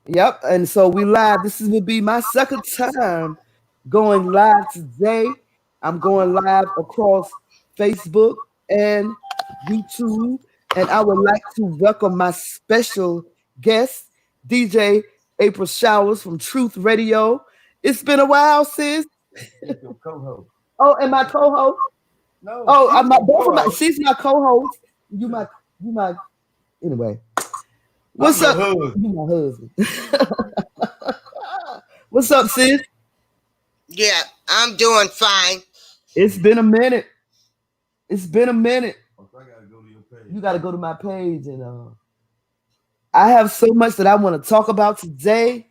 Yep. And so we live. This will be my second time going live today. I'm going live across Facebook and YouTube. And I would like to welcome my special guest, DJ April Showers from Truth Radio. It's been a while, sis. She's your co-host. Oh, and my co-host. No, Oh, she's my your both of my. co-host. She's my co-host. You my. Anyway, I'm what's your up? husband. You my husband. What's up, sis? Yeah, I'm doing fine. It's been a minute. It's been a minute. Oh, so I gotta go to your You page. got to go to my page, and I have so much that I want to talk about today. It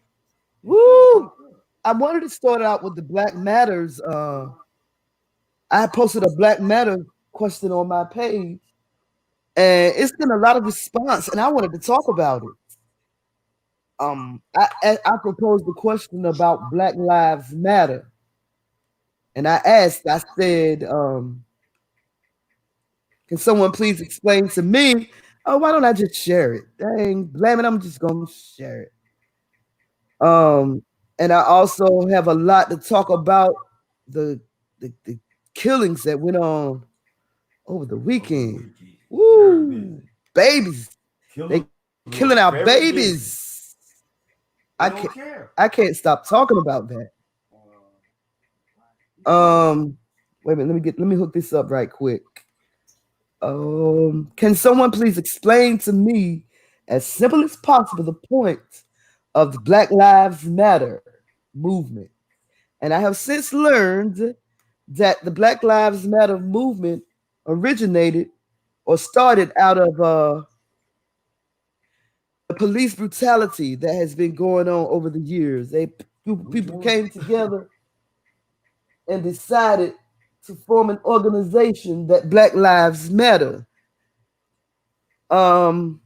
should Woo! pop up. I wanted to start out with the Black Matters. I posted a Black Matter question on my page, and it's been a lot of response, and I wanted to talk about it. I proposed the question about Black Lives Matter, and I said, can someone please explain to me? Oh, why don't I just share it? Dang, blame it. I'm just gonna share it. Um, and I also have a lot to talk about the the killings that went on over the Over the weekend. weekend. Very Woo, busy. babies, they Killers killing was our very busy. babies. They I don't can't care. I can't stop talking about that. Uh, Um, wait a minute, let me hook this up right quick. Can someone please explain to me, as simple as possible, the point of the Black Lives Matter movement? And I have since learned that the Black Lives Matter movement originated or started out of the police brutality that has been going on over the years. which People one? came together and decided to form an organization that Black Lives Matter. Um,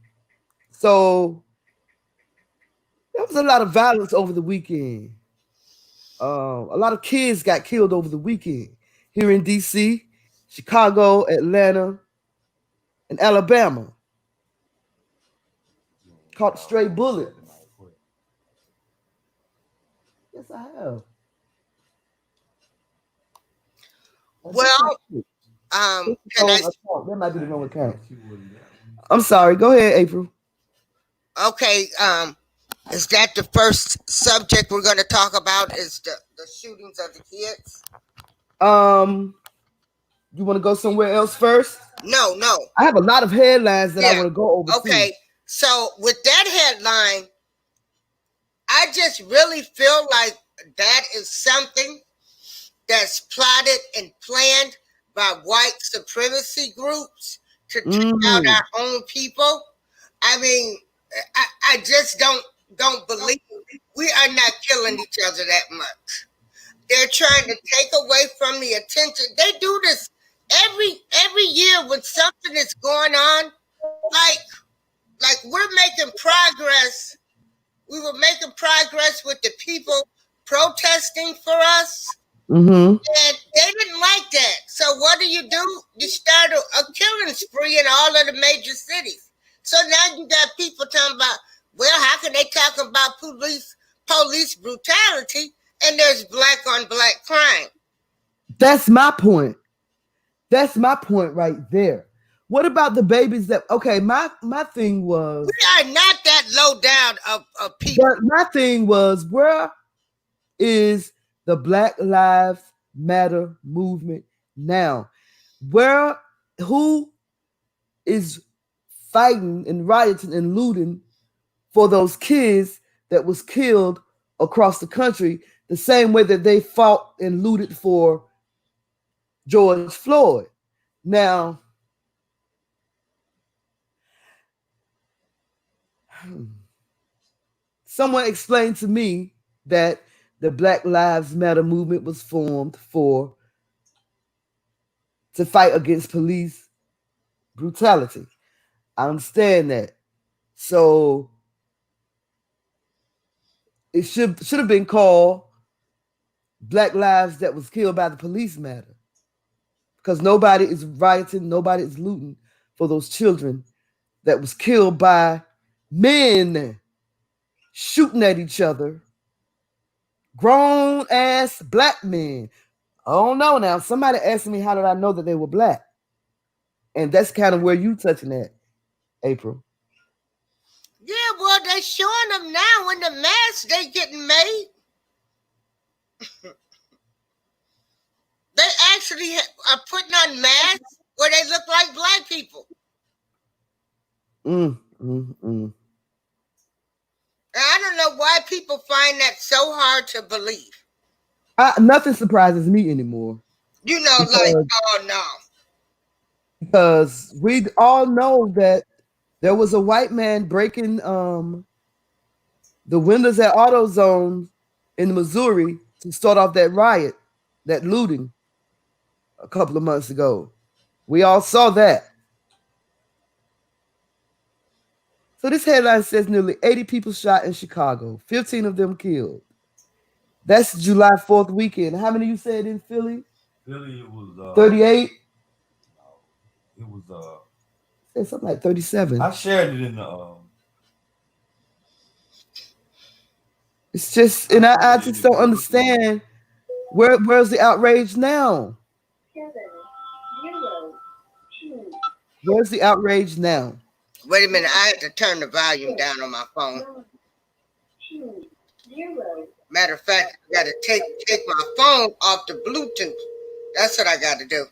so there was a lot of violence over the weekend. A lot of kids got killed over the weekend here in DC, Chicago, Atlanta, and Alabama. Caught a stray bullet. Set them out quick. Yes, I have. I think I Well, did. It's the can I? wrong account. That might be the I wrong didn't know account. she wasn't that one. I'm sorry. Go ahead, April. Okay. Is that the first subject we're going to talk about? Is the shootings of the kids? Um, you want to go somewhere else first? No, no. I have a lot of headlines that I Yeah. want to go over too. Okay. So with that headline, I just really feel like that is something that's plotted and planned by white supremacy groups to take out Mm, our own people. I mean, I just don't believe we are not killing each other that much. They're trying to take away from the attention. They do this every year when something is going on. Like we're making progress. We were making progress with the people protesting for us, mm-hmm. and they didn't like that. So what do? You start a killing spree in all of the major cities. So now you got people talking about, well, how can they talk about police brutality and there's black on black crime? That's my point. That's my point right there. What about the babies that? Okay, my thing We was, are not that low down of people. but my thing was, where is the Black Lives Matter movement now? Where who is fighting and rioting and looting for those kids that was killed across the country the same way that they fought and looted for George Floyd? Now, someone explained to me that the Black Lives Matter movement was formed for to fight against police brutality. I understand that. So it should have been called Black Lives that was killed by the police matter. Because nobody is rioting, nobody is looting for those children that was killed by men shooting at each other. Grown ass black men. I don't know now. Somebody asked me how did I know that they were black? And that's kind of where you touching at, April. Yeah, well, they showing them now in the masks they getting made. They actually are putting on masks where they look like black people. Mm, mm, mm. And I don't know why people find that so hard to believe. Nothing surprises me anymore You know, like, because, oh no. because we all know that there was a white man breaking the windows at AutoZone in Missouri to start off that riot, that looting a couple of months ago. We all saw that. So this headline says nearly 80 people shot in Chicago, 15 of them killed. That's July 4th weekend. How many you said in Philly? Philly, it was 38? it was Said something like 37. I shared it in the It's just, and I just don't understand where's the outrage now? Where's the outrage now? Wait a minute, I had to turn the volume down on my phone. Matter of fact, I gotta take my phone off the Bluetooth. That's what I gotta do.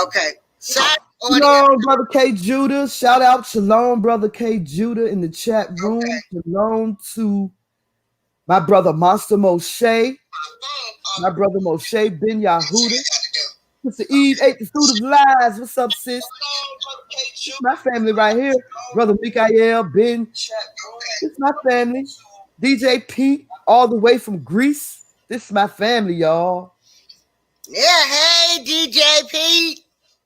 Okay. Sorry, audience. Shalom, brother K Judah. Shout out Shalom, brother K Judah in the chat room. Okay. Shalom to my brother Monster Moshe, my brother Moshe Ben Yahuda. Mr. Eve ate the fruit of lies. What's up, sis? My family right here. Brother Mikael, Ben. It's my family. DJ Pete, all the way from Greece. This is my family, y'all. Yeah, hey DJ Pete.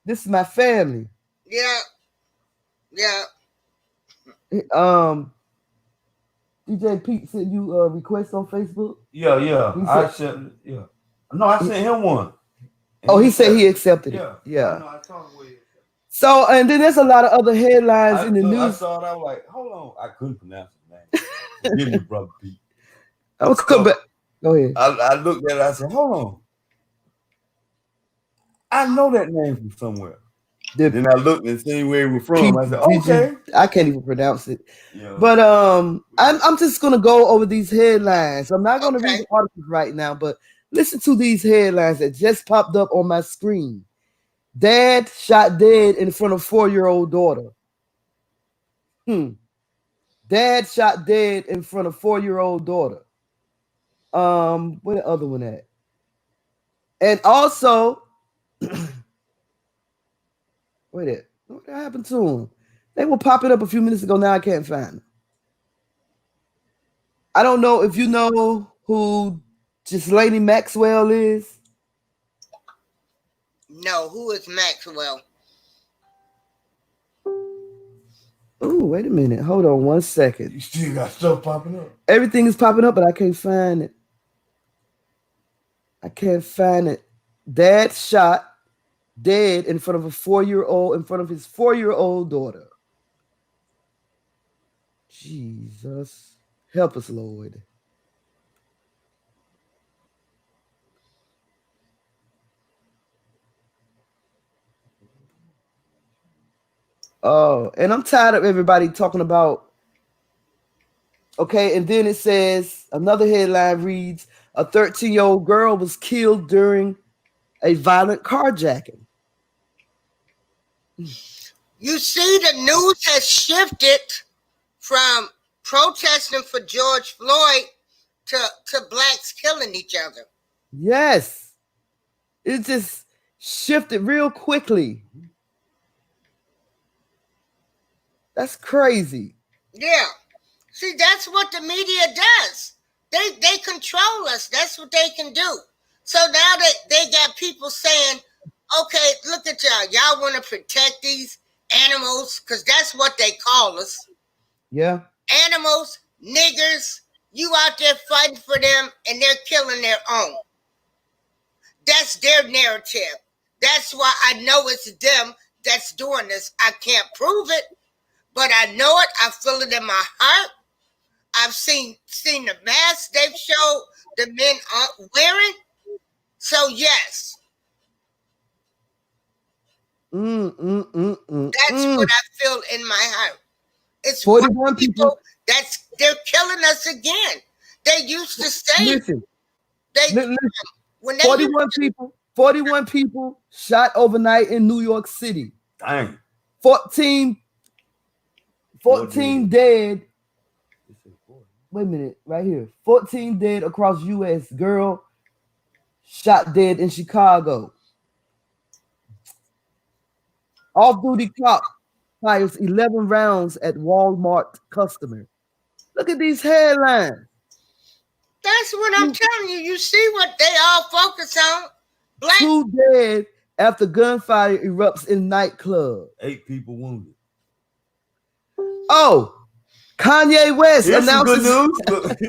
This is my family. Yeah. Yeah. DJ Pete sent you a request on Facebook. yeah. He I said- accepted. Yeah. No, I sent him one. And Oh, he said he accepted it. Yeah. Yeah. I know. I told him where he accepted. So, and then there's a lot of other headlines in the I news. saw it. I was like, hold on. I couldn't pronounce his name. Forgive me, brother Pete. I was come back. Go ahead. I looked at it. I said, hold on. I know that name from somewhere. Then I looked and seen where he was from. I said, okay. I can't even pronounce it. Yeah. But I'm just gonna go over these headlines. I'm not gonna read Okay. the articles right now, but listen to these headlines that just popped up on my screen. Dad shot dead in front of 4-year-old daughter. Dad shot dead in front of 4-year-old daughter. Where the other one at? And also, wait it. What happened to them? They were popping up a few minutes ago. Now I can't find them. I don't know if you know who Ghislaine Maxwell is. No, who is Maxwell? Oh, wait a minute. Hold on one second. You still got stuff popping up. Everything is popping up, but I can't find it. I can't find it. Dad shot dead in front of his 4-year-old daughter. Jesus. Help us, Lord. Oh, and I'm tired of everybody talking about. Okay, and then it says another headline reads: a 13-year-old girl was killed during a violent carjacking. You see, the news has shifted from protesting for George Floyd to blacks killing each other. Yes, it just shifted real quickly. That's crazy. Yeah. See, that's what the media does. They control us. That's what they can do. So now they got people saying, okay, look at y'all. Y'all want to protect these animals because that's what they call us. Yeah. Animals, niggers, you out there fighting for them and they're killing their own. That's their narrative. That's why I know it's them that's doing this. I can't prove it, but I know it. I feel it in my heart. I've seen the masks they've showed the men are wearing. So yes, that's what I feel in my heart. It's 41 people. they're killing us again. They used to say Listen, they listen, when they 41 people. 41 people shot overnight in New York City. Dang. 14 dead. Wait a minute, right here. 14 dead across U.S. Girl shot dead in Chicago. Off-duty cop fires 11 rounds at Walmart customer. Look at these headlines. That's what I'm telling you. You see what they all focus on? Black 2 dead after gunfire erupts in nightclub. 8 people wounded. Oh, Kanye West Here's some good announces.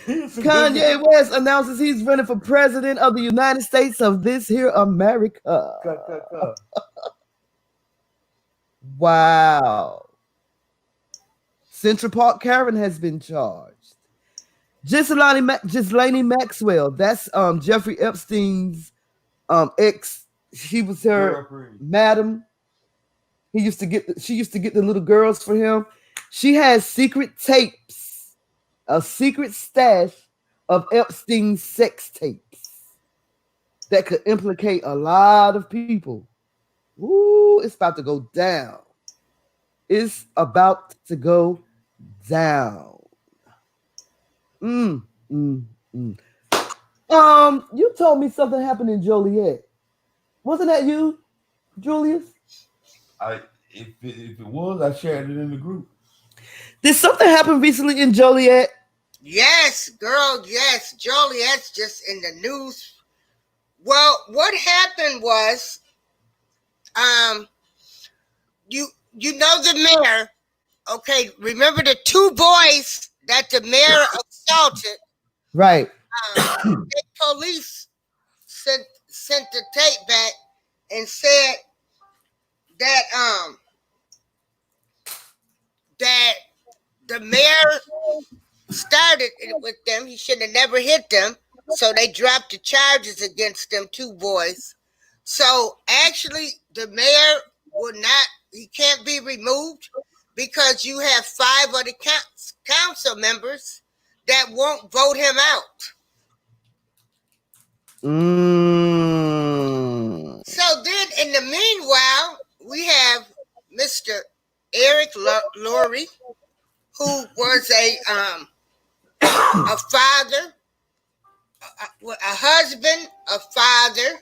news. Kanye West announces he's running for president of the United States of this here America. Wow. Central Park Karen has been charged. Ghislaine Maxwell, that's Jeffrey Epstein's ex. She was her madam. She used to get the little girls for him. She has secret tapes, a secret stash of Epstein's sex tapes that could implicate a lot of people. Ooh, it's about to go down. It's about to go down. You told me something happened in Joliet. Wasn't that you, Julius? If it was, I shared it in the group. Did something happen recently in Joliet? Yes, girl, yes. Joliet's just in the news. Well, what happened was, you know the mayor, okay, remember the 2 boys that the mayor assaulted? Right. The police sent the tape back and said that that the mayor started it with them. He should have never hit them. So they dropped the charges against them 2 boys. So actually the mayor he can't be removed because you have 5 of the council members that won't vote him out. So then in the meanwhile, we have Mr. Eric Lurie, who was a father, a husband, a father,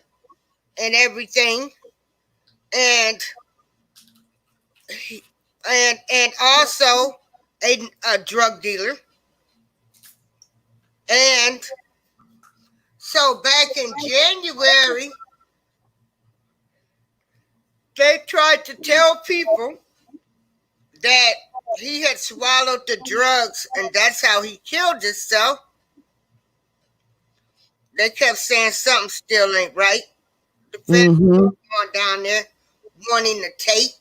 and everything, and also a drug dealer. And so back in January, they tried to tell people that he had swallowed the drugs and that's how he killed himself. They kept saying something still ain't right. The family going down there wanting the tape,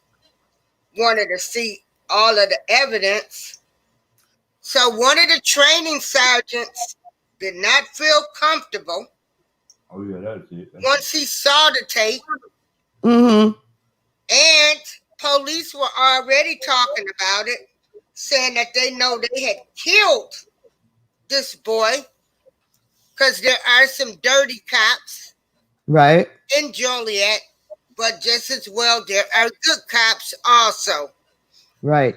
wanted to see all of the evidence. So one of the training sergeants did not feel comfortable. Oh yeah, that's it. Once he saw the tape, and police were already talking about it, saying that they know they had killed this boy because there are some dirty cops, right, in Joliet, but just as well there are good cops also, right.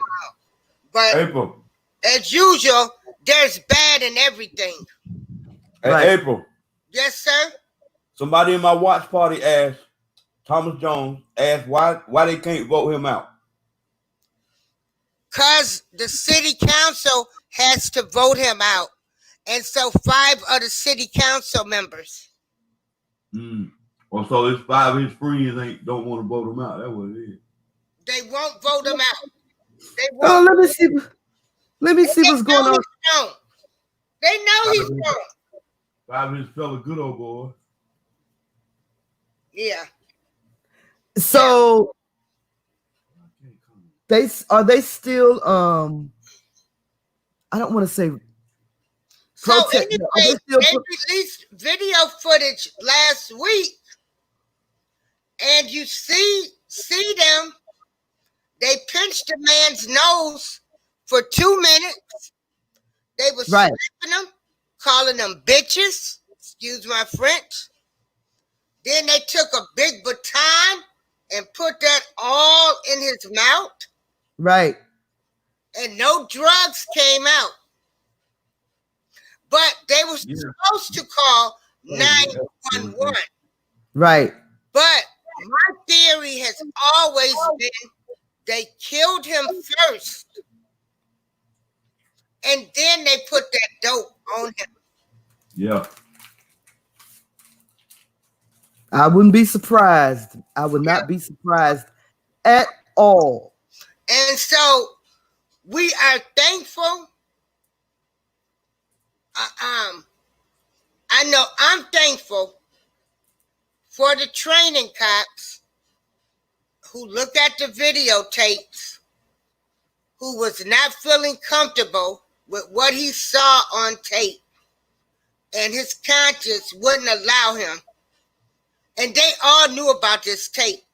But April, as usual, there's bad in everything. Hey, Right. April. Yes, sir. Somebody in my watch party asked Thomas Jones why they can't vote him out. Because the city council has to vote him out. And so 5 of the city council members. Well, so it's 5 of his friends don't want to vote him out. That's what it is. They won't vote him out. They won't. Oh, let me see. Let me see what's going on. They know he's wrong. 5 of his fellow good old boys. Yeah. So are they still I don't want to say So protest. Are they anyway, still they released video footage last week, and you see them. They pinched the man's nose for 2 minutes. They were right, slapping him, calling them bitches. Excuse my French. Then they took a big baton and put that all in his mouth, right, and no drugs came out. But they were Yeah. supposed to call Yeah. 911. right. But my theory has always been they killed him first, and then they put that dope on him. Yeah. I wouldn't be surprised. I would not be surprised at all. And so we are thankful. I know I'm thankful for the training cops who look at the videotapes, who was not feeling comfortable with what he saw on tape, and his conscience wouldn't allow him. And they all knew about this tape,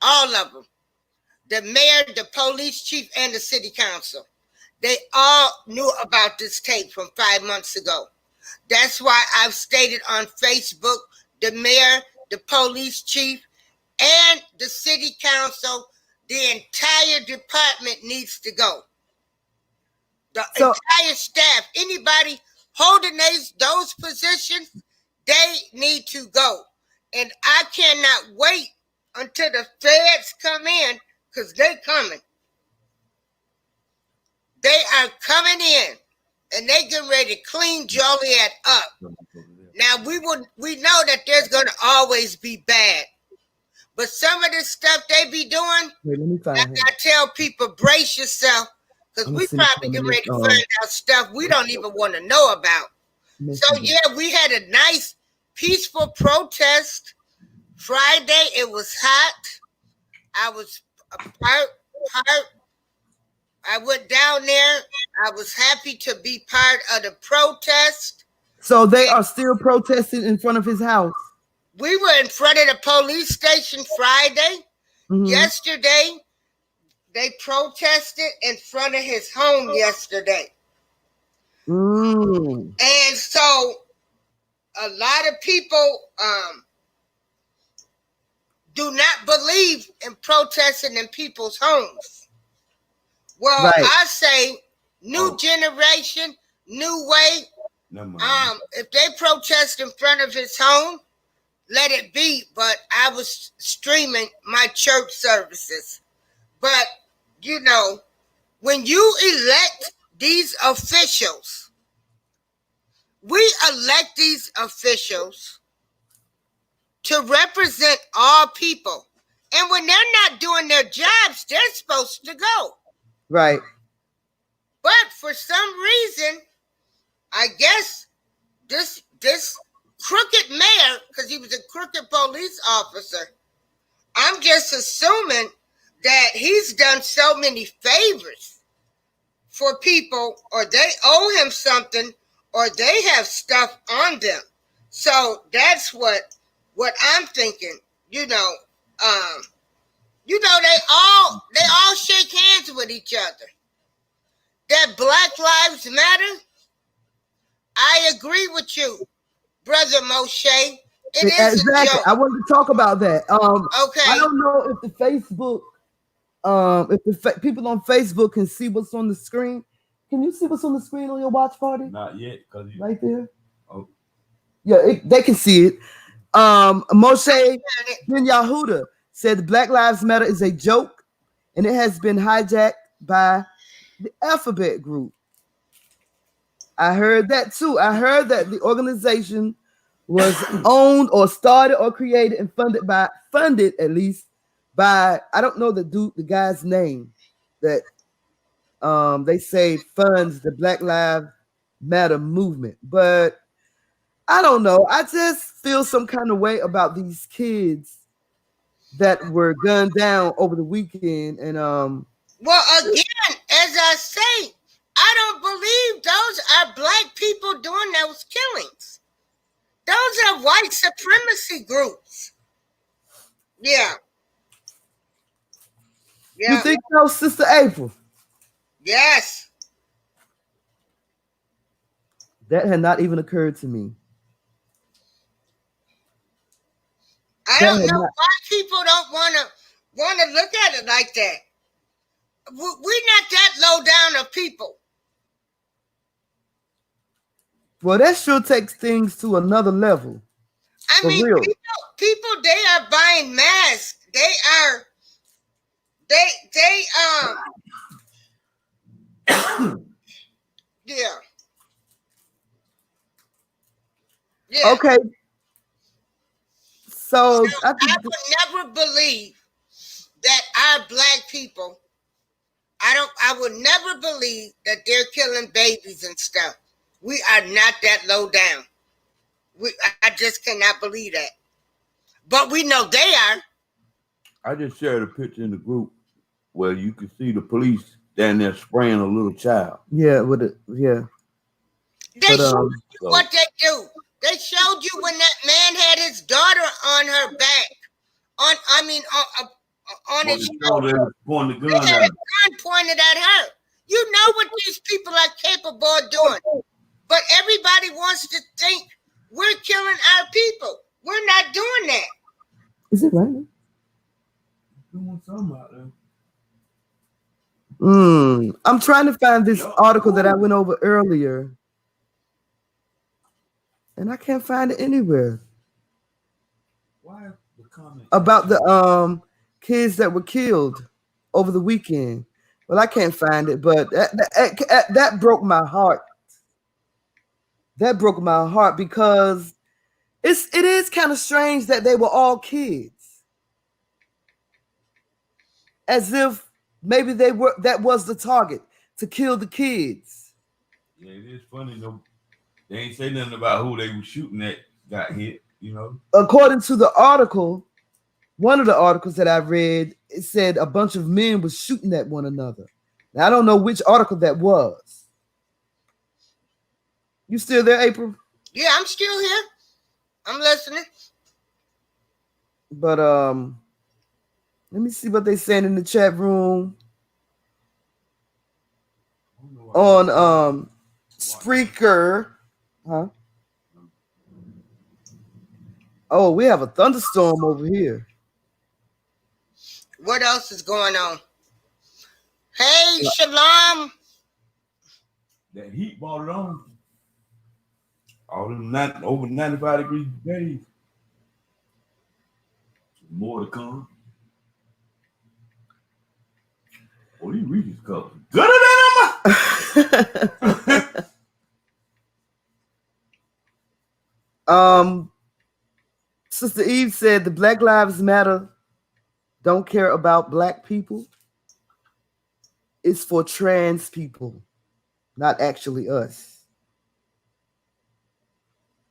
all of them. The mayor, the police chief, and the city council. They all knew about this tape from 5 months ago. That's why I've stated on Facebook, the mayor, the police chief, and the city council, the entire department needs to go. The entire staff, anybody holding those positions, they need to go. And I cannot wait until the feds come in, because they coming. They are coming in, and they getting ready to clean Joliet up. Now we know that there's gonna always be bad, but some of this stuff they be doing, I tell people, brace yourself, because we probably get ready to find out stuff we don't even want to know about. So yeah, we had a nice, peaceful protest Friday. It was hot. I was part. I went down there. I was happy to be part of the protest. So they are still protesting in front of his house. We were in front of the police station Friday. Mm-hmm. Yesterday, they protested in front of his home yesterday. And so a lot of people do not believe in protesting in people's homes. Well, right. I say new generation, new way. If they protest in front of his home, let it be. But I was streaming my church services. But, you know, when you elect these officials, we elect these officials to represent all people. And when they're not doing their jobs, they're supposed to go. Right. But for some reason, I guess this crooked mayor, because he was a crooked police officer, I'm just assuming that he's done so many favors for people, or they owe him something, or they have stuff on them. So that's what I'm thinking. You know, they all shake hands with each other. That Black Lives Matter, I agree with you, Brother Moshe. It is exactly. A joke. I wanted to talk about that. Okay. I don't know if the Facebook, people on Facebook can see what's on the screen. Can you see what's on the screen on your watch party? Not yet, right there. Oh, yeah, they can see it. Moshe Ben Yahuda said Black Lives Matter is a joke, and it has been hijacked by the Alphabet Group. I heard that too. I heard that the organization was owned or started or created and funded at least by, I don't know the guy's name that they say funds the Black Lives Matter movement, but I don't know. I just feel some kind of way about these kids that were gunned down over the weekend. And well, again, as I say, I don't believe those are black people doing those killings. Those are white supremacy groups. Yeah, You yeah, think so, Sister April? yes. That had not even occurred to me. I That don't had know not. why people don't wanna look at it like that. We're not that low down of people. Well, that sure takes things to another level. I For mean, real. people, they are buying masks. They yeah, yeah. Okay, So so I I think would never believe that our black people. I would never believe that they're killing babies and stuff. We are not that low down. I just cannot believe that. But we know they are. I just shared a picture in the group where you can see the police down there spraying a little child. yeah, with it, yeah. They But showed you So what they do. They showed you when that man had his daughter on her back, on on his the shoulder, they shoulder. was pointing the They gun had at a him. gun pointed at her. You know what these people are capable of doing. But everybody wants to think we're killing our people. We're not doing that. is it right? Doing something out there. I'm trying to find this Yup. article that I went over earlier, and I can't find it anywhere Why the comment? about the kids that were killed over the weekend. Well, I can't find it, but that broke my heart. That broke my heart because it is kind of strange that they were all kids, as if maybe that was the target to kill the kids. Yeah, it is funny though. They ain't say nothing about who they were shooting at got hit, you know. According to the article, one of the articles that I read, it said a bunch of men was shooting at one another. Now, I don't know which article that was. You still there, April? Yeah, I'm still here. I'm listening. But let me see what they saying in the chat room on Spreaker. Huh? Oh, we have a thunderstorm over here. What else is going on? Hey, Shalom. That heat brought it on. All them over 95 degrees days. More to come. Oh, these Reese's cups gooder than them. Sister Eve said the Black Lives Matter don't care about black people. It's for trans people, not actually us.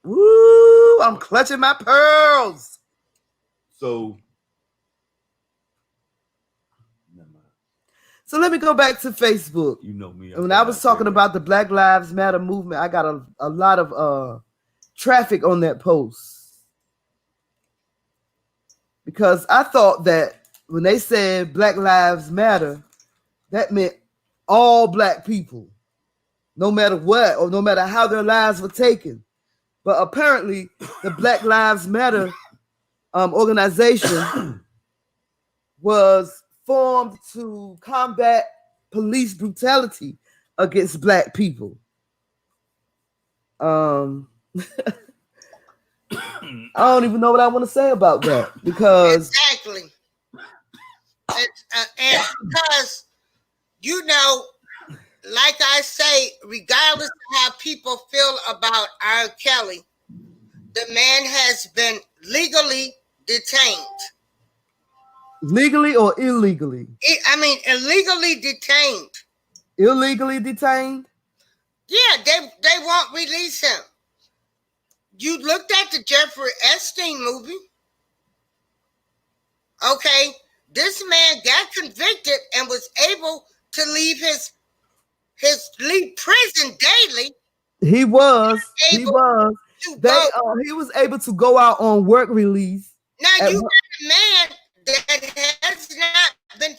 Woo! I'm clutching my pearls. So let me go back to Facebook. You know me. When I was talking about the Black Lives Matter movement, I got a lot of traffic on that post. Because I thought that when they said Black Lives Matter, that meant all black people, no matter what, or no matter how their lives were taken. But apparently, the Black Lives Matter organization was formed to combat police brutality against black people. I don't even know what I want to say about that because exactly, and because like I say, regardless of how people feel about R. Kelly, the man has been legally detained. Legally or illegally? Illegally detained. Illegally detained? Yeah, they won't release him. You looked at the Jeffrey Epstein movie. Okay, this man got convicted and was able to leave his his leave prison daily, He was. He able was. to They. go. He was able to go out on work release. Now At you one- got a man that has not been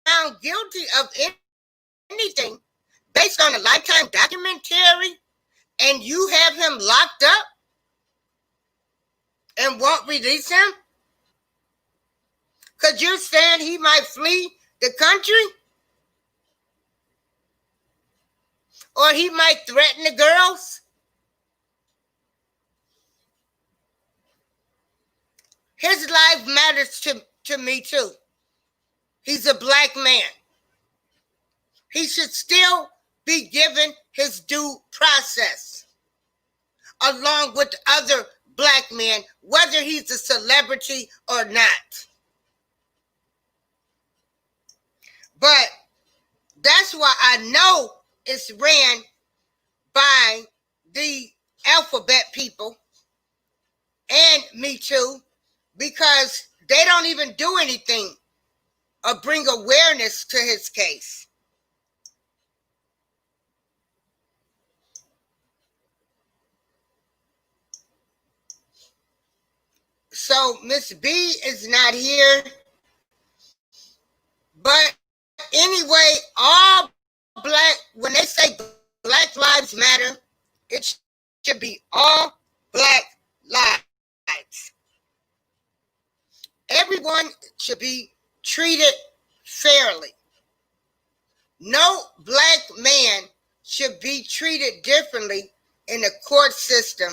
found guilty of anything based on a Lifetime documentary, and you have him locked up and won't release him because you're saying he might flee the country, or he might threaten the girls. His life matters to me too. He's a black man. He should still be given his due process along with other black men, whether he's a celebrity or not. But that's why I know it's ran by the alphabet people and Me Too, because they don't even do anything or bring awareness to his case. So Miss B is not here. But anyway, all black, when they say Black Lives Matter, it should be all black lives. Everyone should be treated fairly. No black man should be treated differently in the court system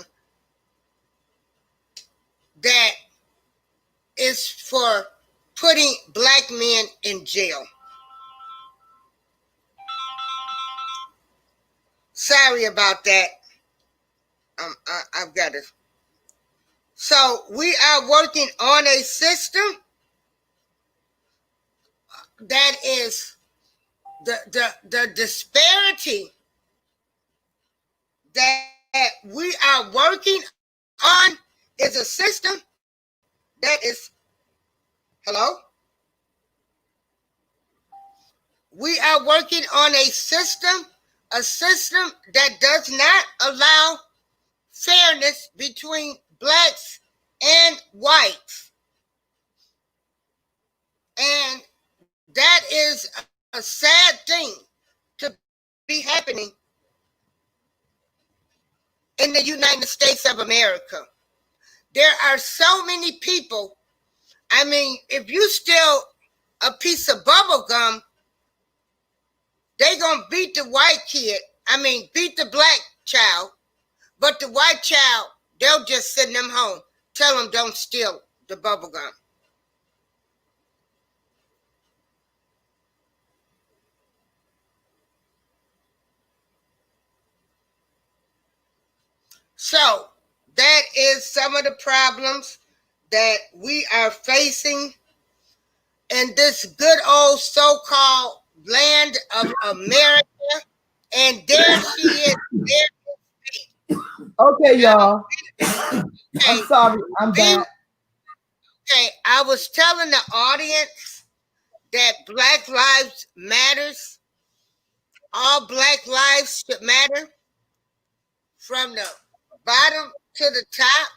that is for putting black men in jail. Sorry about that. I've got to. So we are working on a system that is the disparity that we are working on is a system that is, hello? We are working on a system that does not allow fairness between blacks and whites. And that is a sad thing to be happening in the United States of America. There are so many people. I mean, if you steal a piece of bubble gum, they gonna beat the white kid. I mean, beat the black child, but the white child, they'll just send them home. Tell them don't steal the bubble gum. So that is some of the problems that we are facing in this good old so-called land of America. And there she is. Okay, y'all. Okay, I'm sorry. I'm back. okay, I was telling the audience that Black Lives Matters. All black lives should matter from the bottom to the top.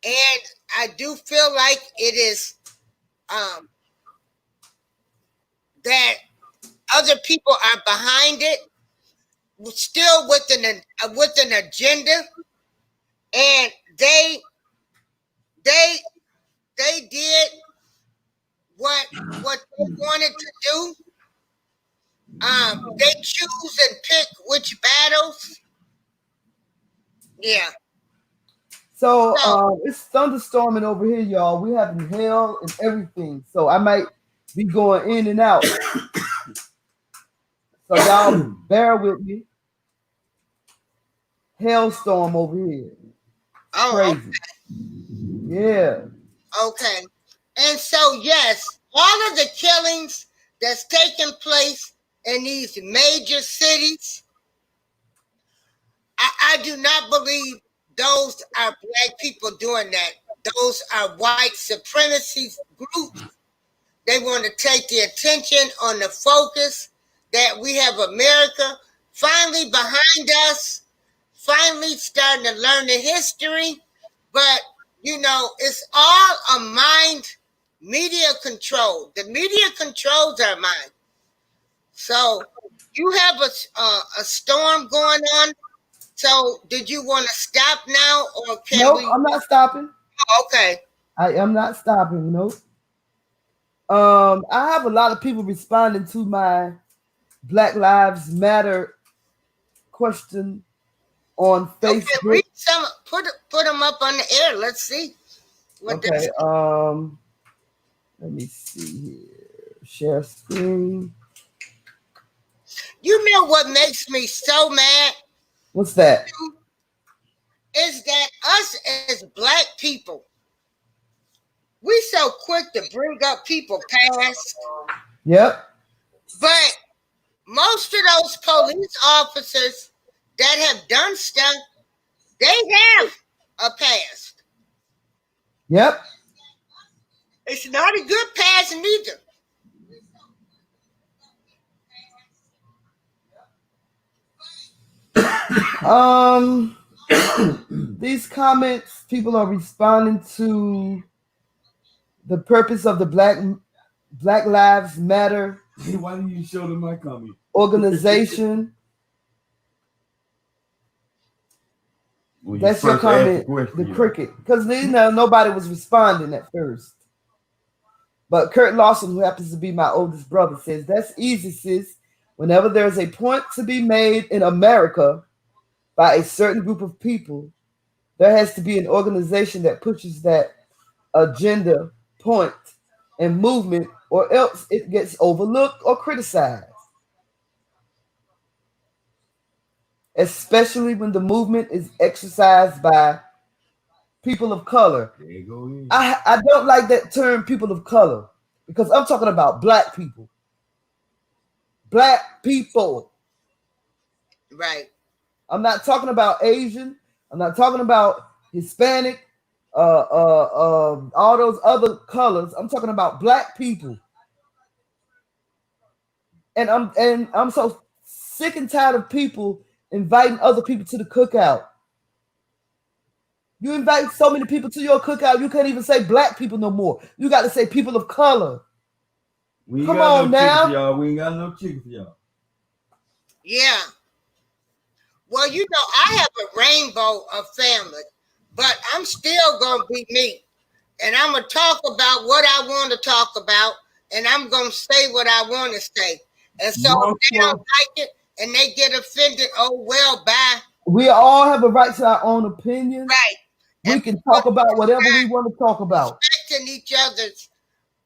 And I do feel like it is that other people are behind it, still with an agenda, and they did what they wanted to do. They choose and pick which battles. Yeah. So So it's thunderstorming over here, y'all. We having hail and everything. So I might be going in and out. So y'all bear with me. Hailstorm over here. oh, Crazy. Yeah. okay. And so yes, all of the killings that's taking place in these major cities, I do not believe those are black people doing that. Those are white supremacy groups. They want to take the attention on the focus that we have America finally behind us, finally starting to learn the history. But, it's all a mind media control. The media controls our mind. So you have a storm going on. So did you want to stop now or can Nope, we? I'm not stopping. Okay. I am not stopping. Nope. I have a lot of people responding to my Black Lives Matter question on Okay, Facebook. read some. Put them up on the air. Let's see what they Okay. say. Let me see here. Share screen. You know what makes me so mad What's that? is that us as black people, we so quick to bring up people past, Yep. but most of those police officers that have done stuff, they have a past. Yep. It's not a good past neither. These comments, people are responding to the purpose of the Black Lives Matter Why didn't you show them my comment? organization. Well, That's your comment, the cricket, because nobody was responding at first. But Kurt Lawson, who happens to be my oldest brother, says that's easy, sis. Whenever there's a point to be made in America by a certain group of people, there has to be an organization that pushes that agenda, point, and movement, or else it gets overlooked or criticized. Especially when the movement is exercised by people of color. There you go. I don't like that term, people of color, because I'm talking about black people. Black people. Right. I'm not talking about Asian. I'm not talking about Hispanic, all those other colors. I'm talking about black people. And I'm so sick and tired of people inviting other people to the cookout. You invite so many people to your cookout, you can't even say black people no more. You got to say people of color. We ain't Come got on no now. chicken for y'all. We ain't got no chicken for y'all. Yeah. Well, I have a rainbow of family, but I'm still going to be me. And I'm going to talk about what I want to talk about, and I'm going to say what I want to say. And so if they don't like it and they get offended, oh, well, bye. We all have a right to our own opinions. Right. We can talk about whatever we want to talk about. Respecting each other's,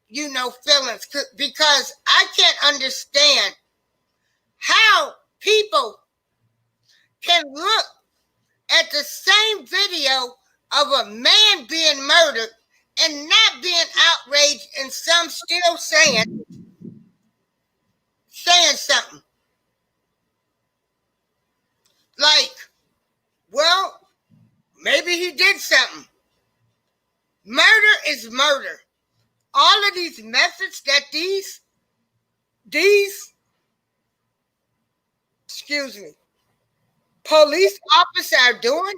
feelings. Because I can't understand how people can look at the same video of a man being murdered and not being outraged, and some still saying something. Like, well, maybe he did something. Murder is murder. All of these methods that these police officers are doing,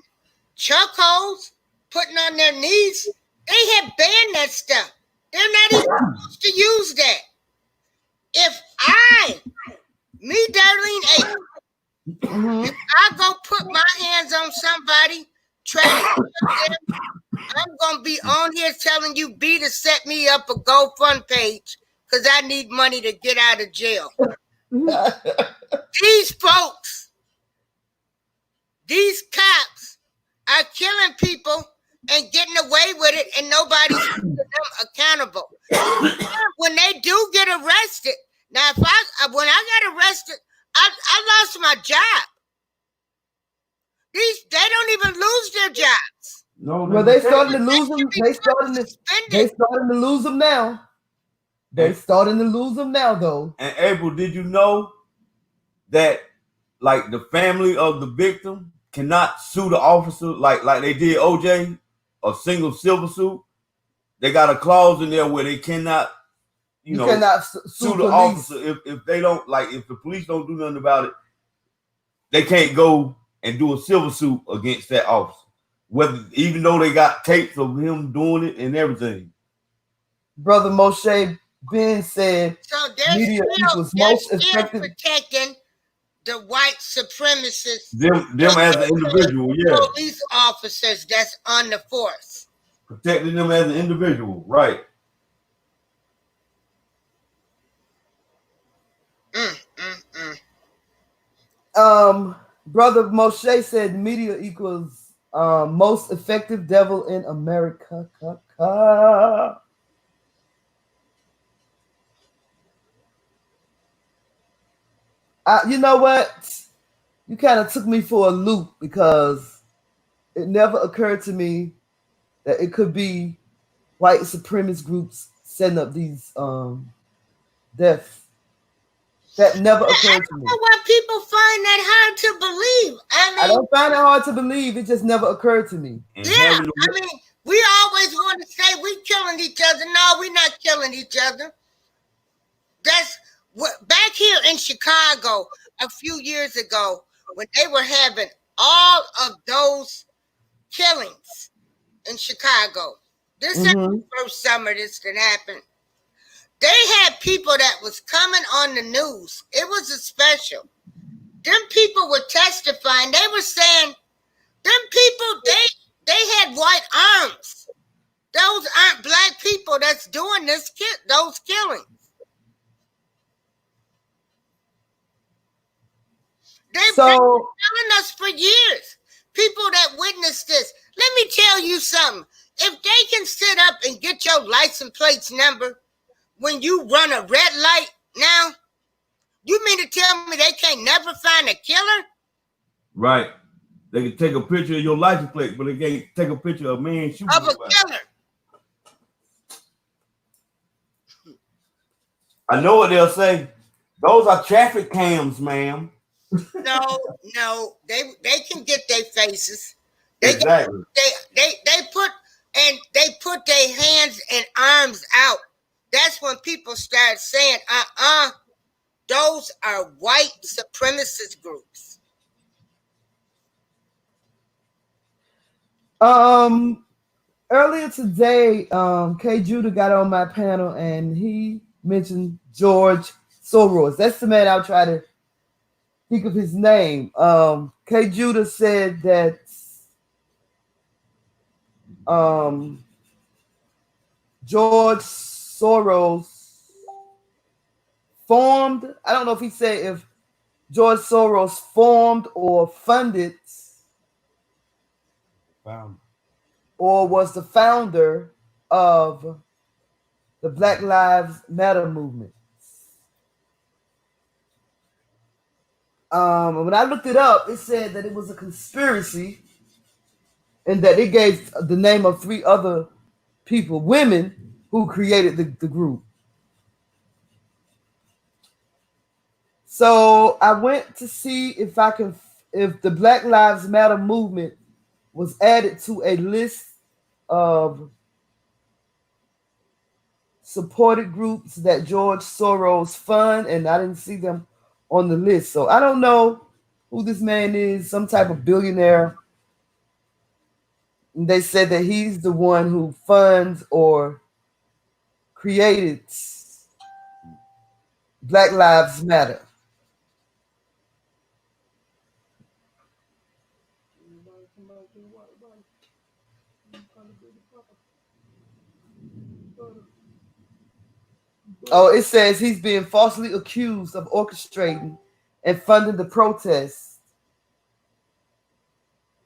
chokeholds, putting on their knees, they have banned that stuff. They're not even supposed to use that. If Darlene A, if I go put my hands on somebody, try to kill them, I'm going to be on here telling you, B, to set me up a GoFund page because I need money to get out of jail. These folks, these cops are killing people and getting away with it, and nobody's holding them accountable. When they do get arrested, now when I got arrested, I lost my job. They don't even lose their jobs. No, well, they starting to lose them. They starting to lose them now. They starting to lose them now, though. And April, did you know that like the family of the victim cannot sue the officer like they did OJ, a single silver suit? They got a clause in there where they cannot, you You know, cannot sue sue the police. officer if they don't like if the police don't do nothing about it. They can't go and do a civil suit against that officer, whether even though they got tapes of him doing it and everything. Brother Moshe Ben said So media equals they're most still effective. protecting the white supremacists, Them as an individual, yeah, police officers that's on the force. protecting them as an individual, right? Mm, mm, Brother Moshe said media equals most effective devil in America. You know what? You kind of took me for a loop because it never occurred to me that it could be white supremacist groups setting up these deaths. That never I occurred to don't me. know why people find that hard to believe. I don't find it hard to believe. It just never occurred to me. And Yeah, having I mean, we always want to say we killing each other. No, we're not killing each other. That's what back here in Chicago a few years ago when they were having all of those killings in Chicago. This is the first summer this can happen. They had people that was coming on the news. It was a special. Them people were testifying. They were saying them people they had white arms. Those aren't black people that's doing those killings. They've been So telling us for years. People that witnessed this. Let me tell you something. If they can sit up and get your license plates number when you run a red light now, you mean to tell me they can't never find a killer? right, they can take a picture of your license plate, but they can't take a picture of a man shooting Of a somebody. killer. I know what they'll say. Those are traffic cams, ma'am. No, they can get their faces. They Exactly. they put their hands and arms out. That's when people start saying, those are white supremacist groups. Earlier today, K. Judah got on my panel and he mentioned George Soros. That's the man I'll try to think of his name. K. Judah said that George Soros formed, I don't know if he said if George Soros formed or funded or was the founder of the Black Lives Matter movement. When I looked it up, it said that it was a conspiracy and that it gave the name of 3 other people, women, who created the group. So I went to see if the Black Lives Matter movement was added to a list of supported groups that George Soros fund, and I didn't see them on the list. So I don't know who this man is, some type of billionaire. And they said that he's the one who funds or created Black Lives Matter. Oh, it says he's being falsely accused of orchestrating and funding the protests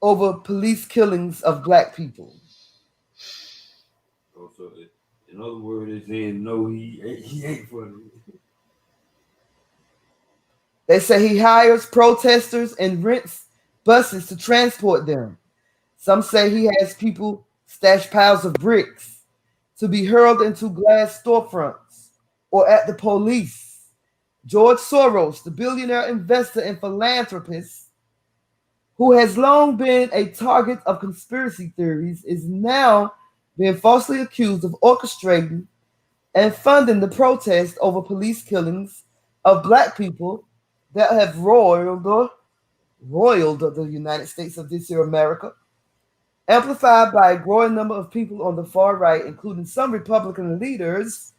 over police killings of black people. Oh, so in other words, they're saying no, he ain't funny. They say he hires protesters and rents buses to transport them. Some say he has people stash piles of bricks to be hurled into glass storefronts or at the police. George Soros, the billionaire investor and philanthropist who has long been a target of conspiracy theories, is now being falsely accused of orchestrating and funding the protest over police killings of black people that have roiled the United States of this year, America, amplified by a growing number of people on the far right, including some Republican leaders.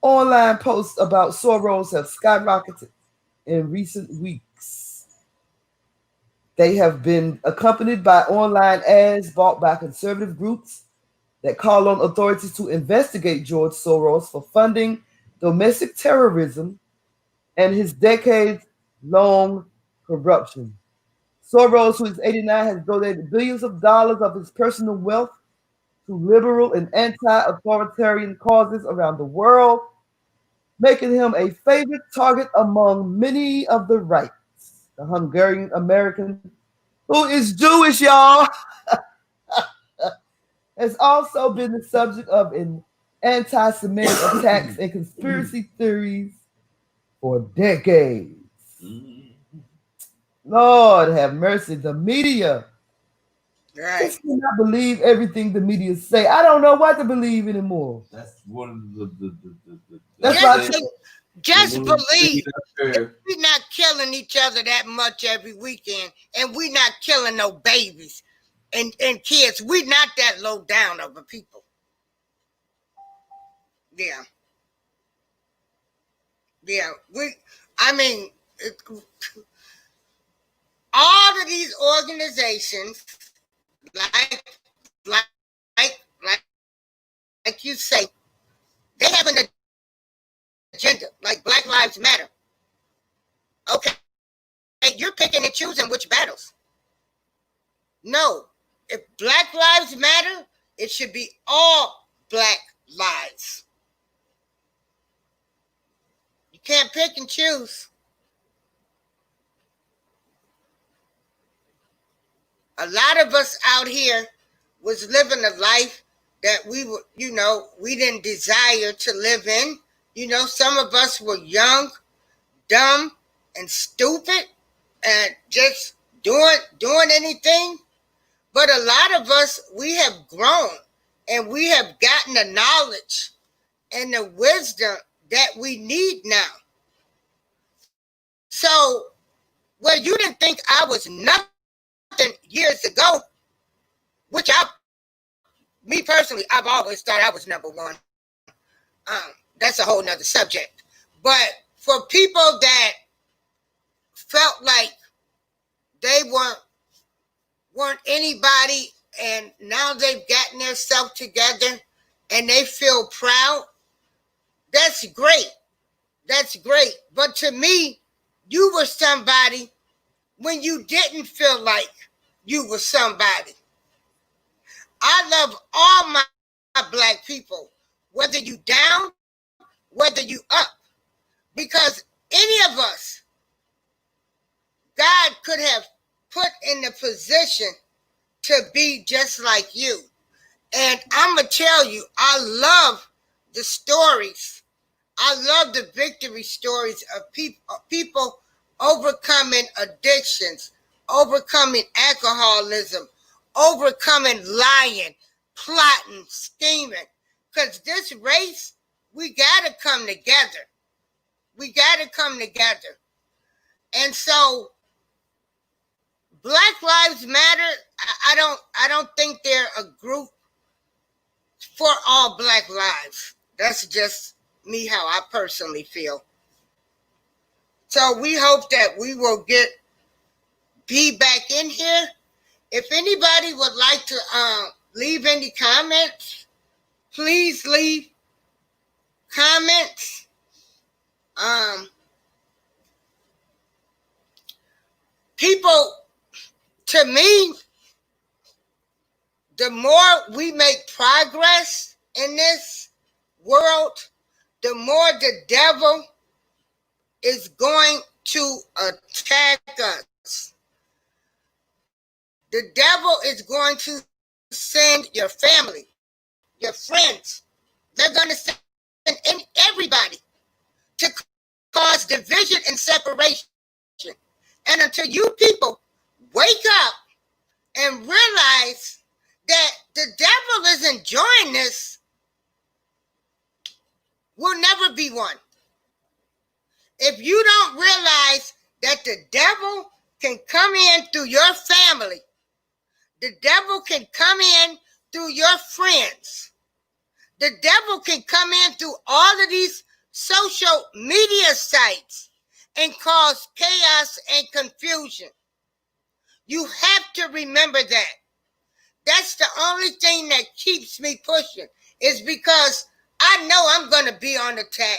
Online posts about Soros have skyrocketed in recent weeks. They have been accompanied by online ads bought by conservative groups that call on authorities to investigate George Soros for funding domestic terrorism and his decades long corruption. Soros, who is 89, has donated billions of dollars of his personal wealth to liberal and anti authoritarian causes around the world, making him a favorite target among many of the rights. The Hungarian American, who is Jewish, y'all, has also been the subject of an anti Semitic attacks and conspiracy theories for decades. Lord have mercy. The media Right. just cannot believe everything the media say. I don't know what to believe anymore. That's one of the That's Just, why just one of the things believe out there. we're not killing each other that much every weekend, and we're not killing no babies and kids. We're not that low down of a people. Yeah. Yeah. I mean, all of these organizations, like you say, they have an agenda, like Black Lives Matter. Okay, you're picking and choosing which battles. No, if Black Lives Matter, it should be all Black lives. You can't pick and choose. A lot of us out here was living a life that we were, we didn't desire to live in. Some of us were young, dumb, and stupid, and just doing anything. But a lot of us, we have grown, and we have gotten the knowledge and the wisdom that we need now. So, well, you didn't think I was nothing years ago, which me personally, I've always thought I was number one. That's a whole nother subject. But for people that felt like they weren't anybody, and now they've gotten themselves together and they feel proud, that's great. That's great. But to me, you were somebody when you didn't feel like you were somebody. I love all my Black people, whether you down, whether you up, because any of us, God could have put in the position to be just like you. And I'm going to tell you, I love the stories. I love the victory stories of people overcoming addictions, overcoming alcoholism, overcoming lying, plotting, scheming. Because this race, we got to come together. We got to come together. And so Black Lives Matter, I don't think they're a group for all Black lives. That's just me, how I personally feel. So we hope that we will be back in here. If anybody would like to leave any comments, please leave comments. People, to me, the more we make progress in this world, the more the devil is going to attack us. The devil is going to send your family, your friends. They're going to send everybody to cause division and separation. And until you people wake up and realize that the devil is enjoying this, We'll never be one. If you don't realize that the devil can come in through your family, the devil can come in through your friends, the devil can come in through all of these social media sites and cause chaos and confusion. You have to remember that. That's the only thing that keeps me pushing, is because I know I'm going to be on attack,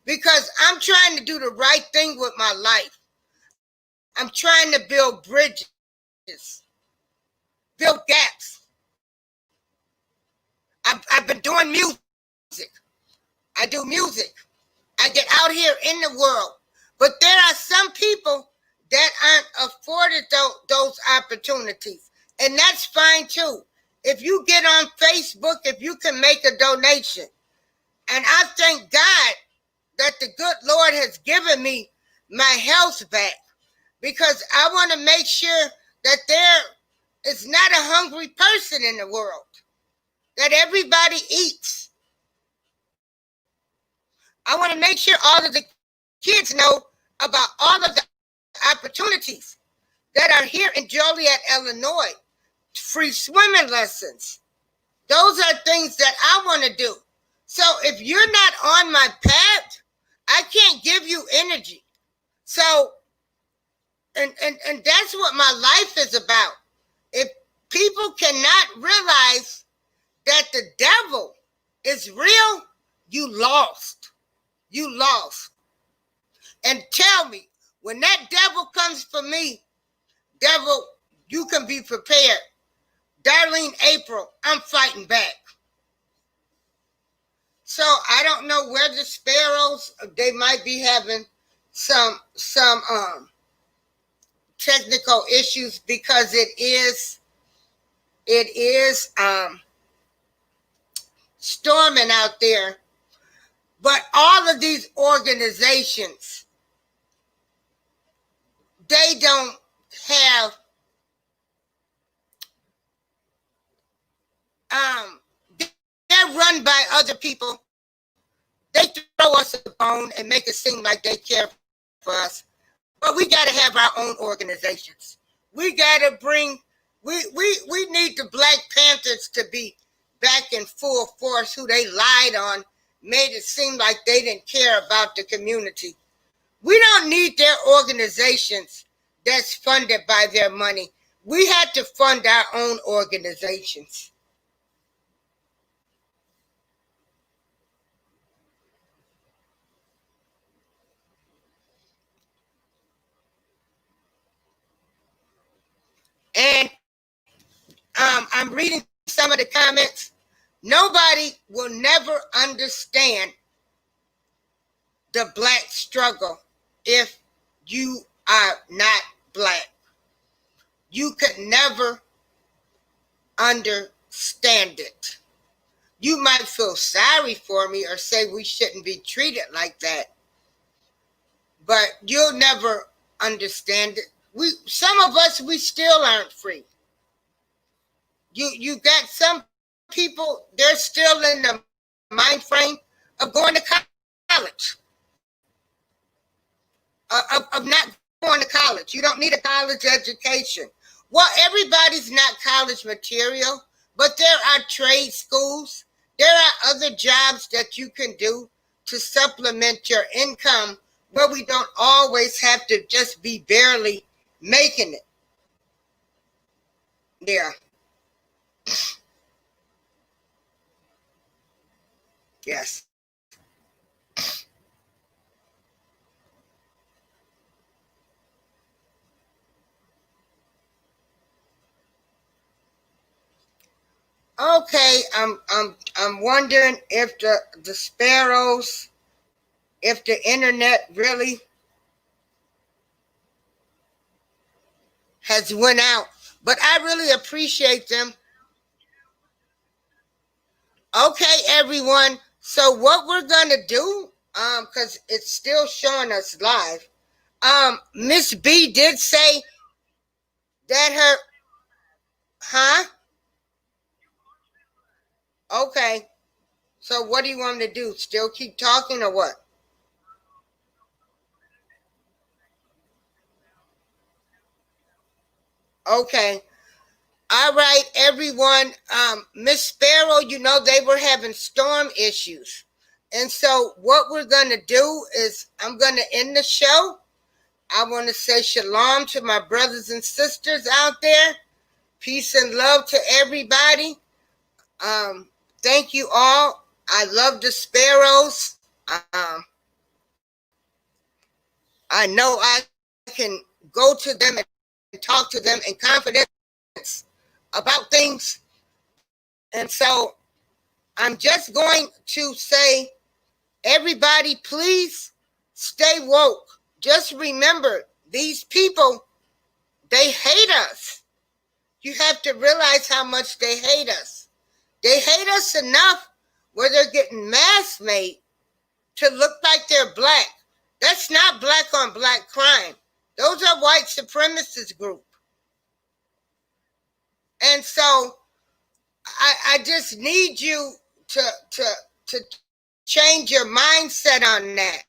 because I'm trying to do the right thing with my life. I'm trying to build bridges, build gaps. I've been doing music. I do music. I get out here in the world. But there are some people that aren't afforded those opportunities. And that's fine too. If you get on Facebook, if you can make a donation. And I thank God that the good Lord has given me my health back, because I want to make sure that there is not a hungry person in the world, that everybody eats. I want to make sure all of the kids know about all of the opportunities that are here in Joliet, Illinois. Free swimming lessons. Those are things that I want to do. So if you're not on my path, I can't give you energy. So, and that's what my life is about. If people cannot realize that the devil is real, you lost. You lost. And tell me, when that devil comes for me, devil, you can be prepared. Darlene April, I'm fighting back. So I don't know where the sparrows, they might be having some technical issues, because it is storming out there. But all of these organizations, they don't have they're run by other people. They throw us a bone and make it seem like they care for us. But we got to have our own organizations. We got to bring, we need the Black Panthers to be back in full force, who they lied on, made it seem like they didn't care about the community. We don't need their organizations that's funded by their money. We had to fund our own organizations. And I'm reading some of the comments. Nobody will never understand the Black struggle if you are not Black. You could never understand it. You might feel sorry for me or say we shouldn't be treated like that, but you'll never understand it. Some of us, we still aren't free. You got some people, they're still in the mind frame of going to college, of not going to college. You don't need a college education. Well, everybody's not college material, but there are trade schools. There are other jobs that you can do to supplement your income, where we don't always have to just be barely making it. Yeah. Yes. Okay, I'm wondering if the sparrows, if the internet really has went out, but I really appreciate them. Okay, everyone. So what we're gonna do, because it's still showing us live. Miss B did say that her, huh? Okay. So what do you want me to do? Still keep talking or what? Okay. All right, everyone. Miss Sparrow, they were having storm issues. And so what we're going to do is I'm going to end the show. I want to say shalom to my brothers and sisters out there. Peace and love to everybody. Um, Thank you all. I love the sparrows. Um, I know I can go to them and talk to them in confidence about things. And so I'm just going to say, everybody, please stay woke. Just remember, these people, they hate us. You have to realize how much they hate us. They hate us enough where they're getting masks made to look like they're black. That's not black on black crime. Those are white supremacist group. And so I just need you to to change your mindset on that.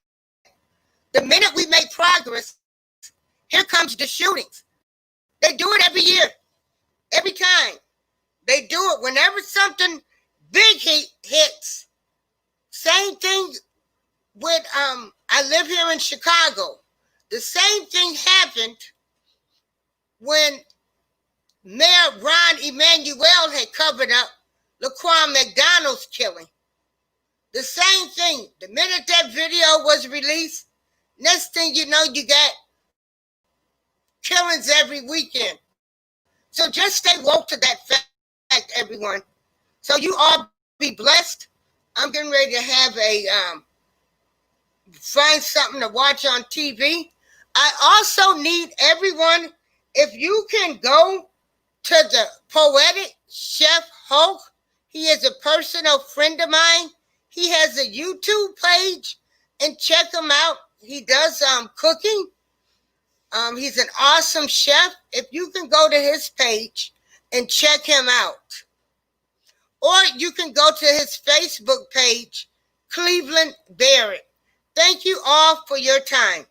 The minute we make progress, here comes the shootings. They do it every year, every time. They do it whenever something big hits. Same thing with I live here in Chicago. The same thing happened when Mayor Ron Emanuel had covered up Laquan McDonald's killing. The same thing. The minute that video was released, next thing you know, you got killings every weekend. So just stay woke to that fact, everyone. So you all be blessed. I'm getting ready to have find something to watch on TV. I also need everyone, if you can go to the poetic Chef Hulk. He is a personal friend of mine. He has a YouTube page, and check him out. He does cooking. He's an awesome chef. If you can go to his page and check him out, or you can go to his Facebook page, Cleveland Barrett. Thank you all for your time.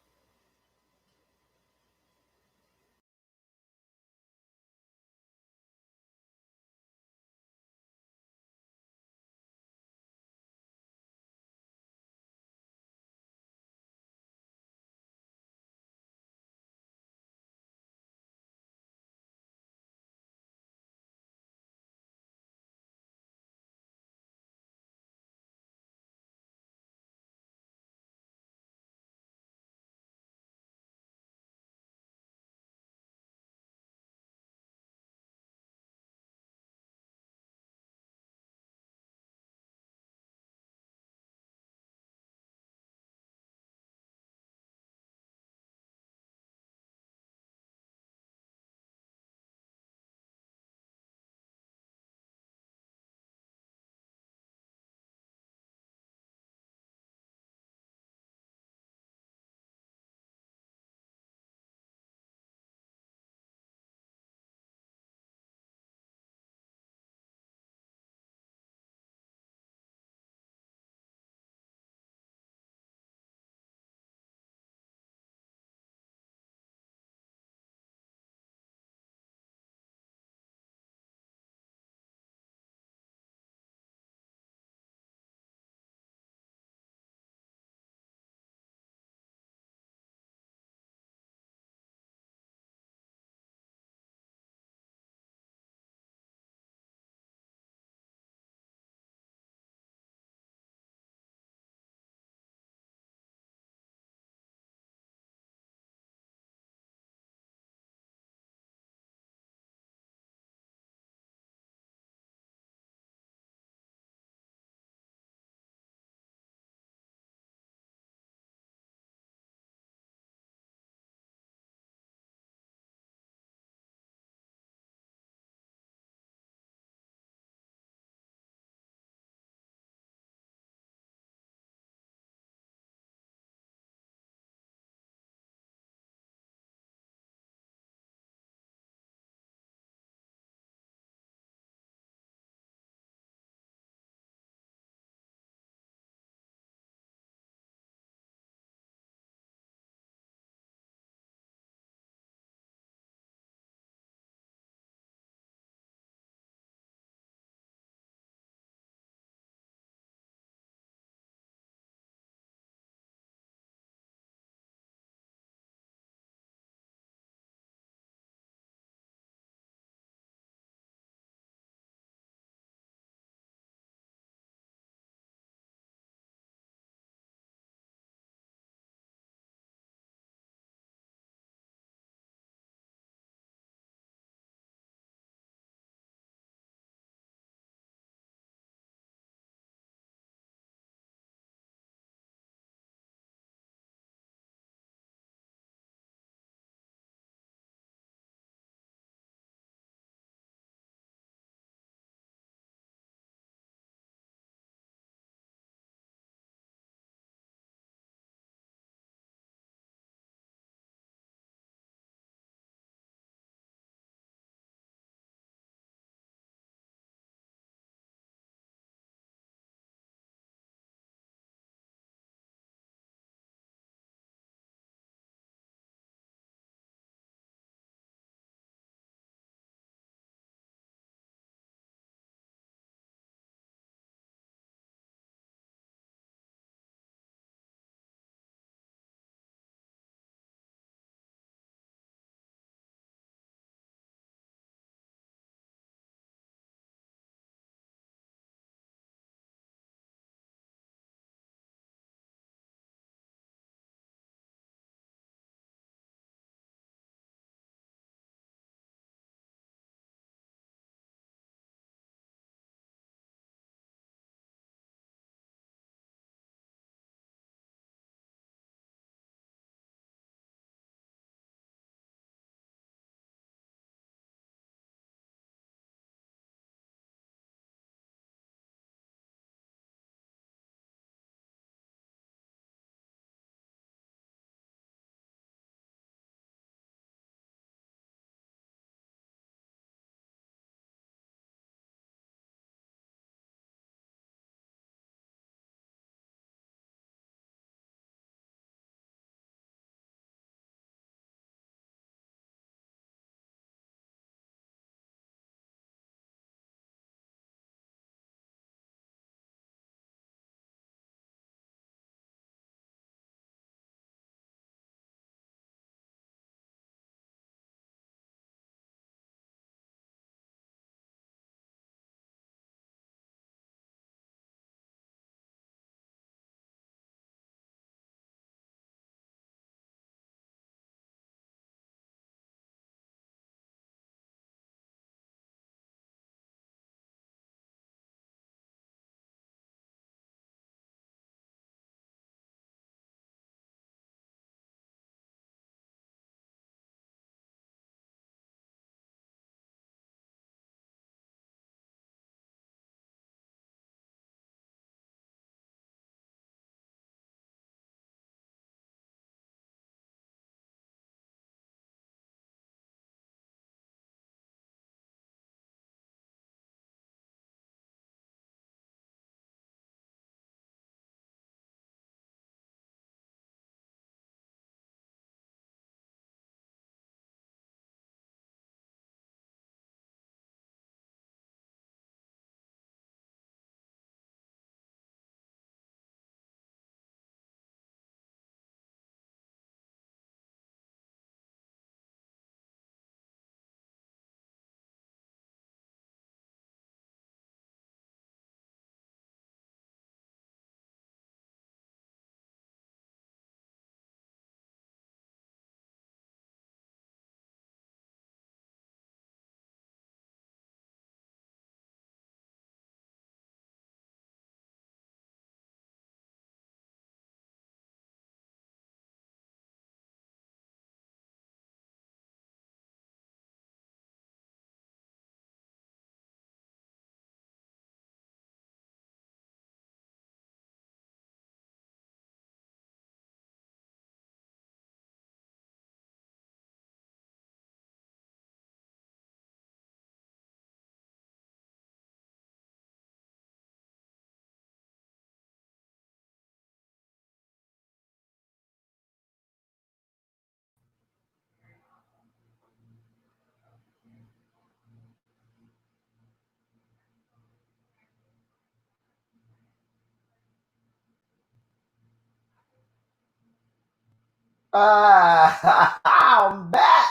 I'm back.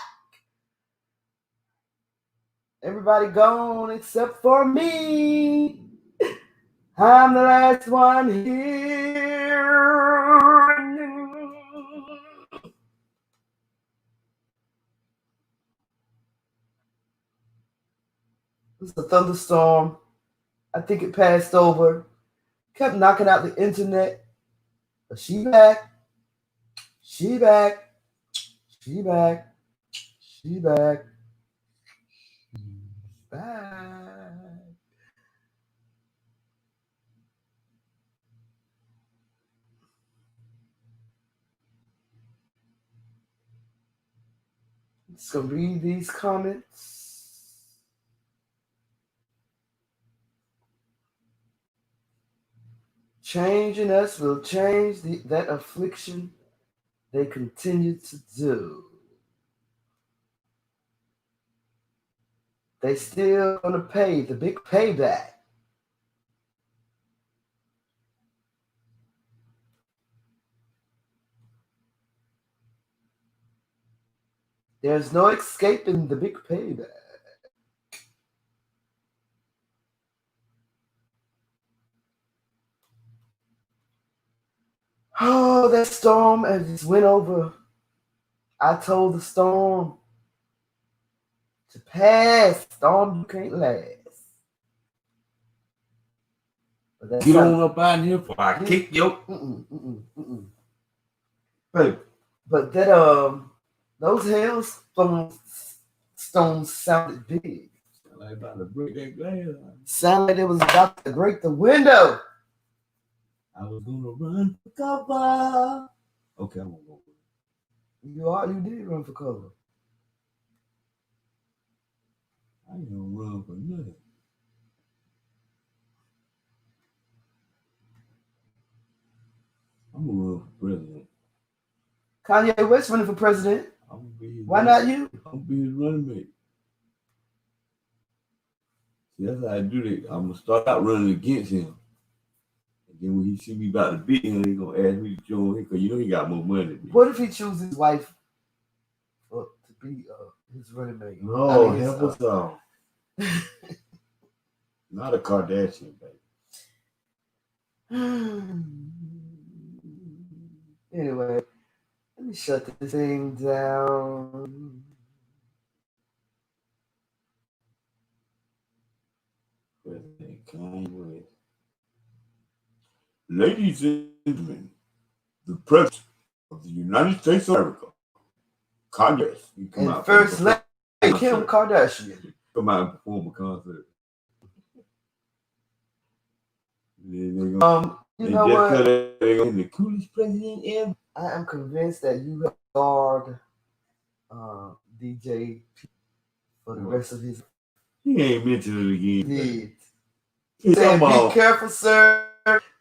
Everybody gone except for me. I'm the last one here. It was a thunderstorm. I think it passed over. Kept knocking out the internet. But she back. She back. She back. She back. She's back. Just gonna read these comments. Changing us will change that affliction they continue to do. They still gonna pay the big payback. There's no escaping the big payback. Oh, that storm as just went over. I told the storm to pass. Storm, you can't last. But Get on up out here before I kick you. But that those hailstones sounded big. Sound like about to break that glass. Sounded like it was about to break the window. I was gonna run for cover. Okay, I'm gonna go. You did run for cover. I ain't gonna run for nothing. I'm gonna run for president. Kanye West running for president. Why not you? I'm gonna be his running mate. See, that's how I do that. I'm gonna start out running against him. And then when he see me about to beat him, he's gonna ask me to join him because you know he got more money than me. What if he chooses his wife to be his running mate? No, help us all. Not a Kardashian, baby. Anyway, let me shut this thing down. President Kanye West. Ladies and gentlemen, the President of the United States of America, Kanye West. And First Lady Kim Kardashian. Come out and perform a concert. You know what? The coolest president ever. I am convinced that you have scarred DJ for the rest of his. He ain't mentioned it again. He said, "Be careful, sir.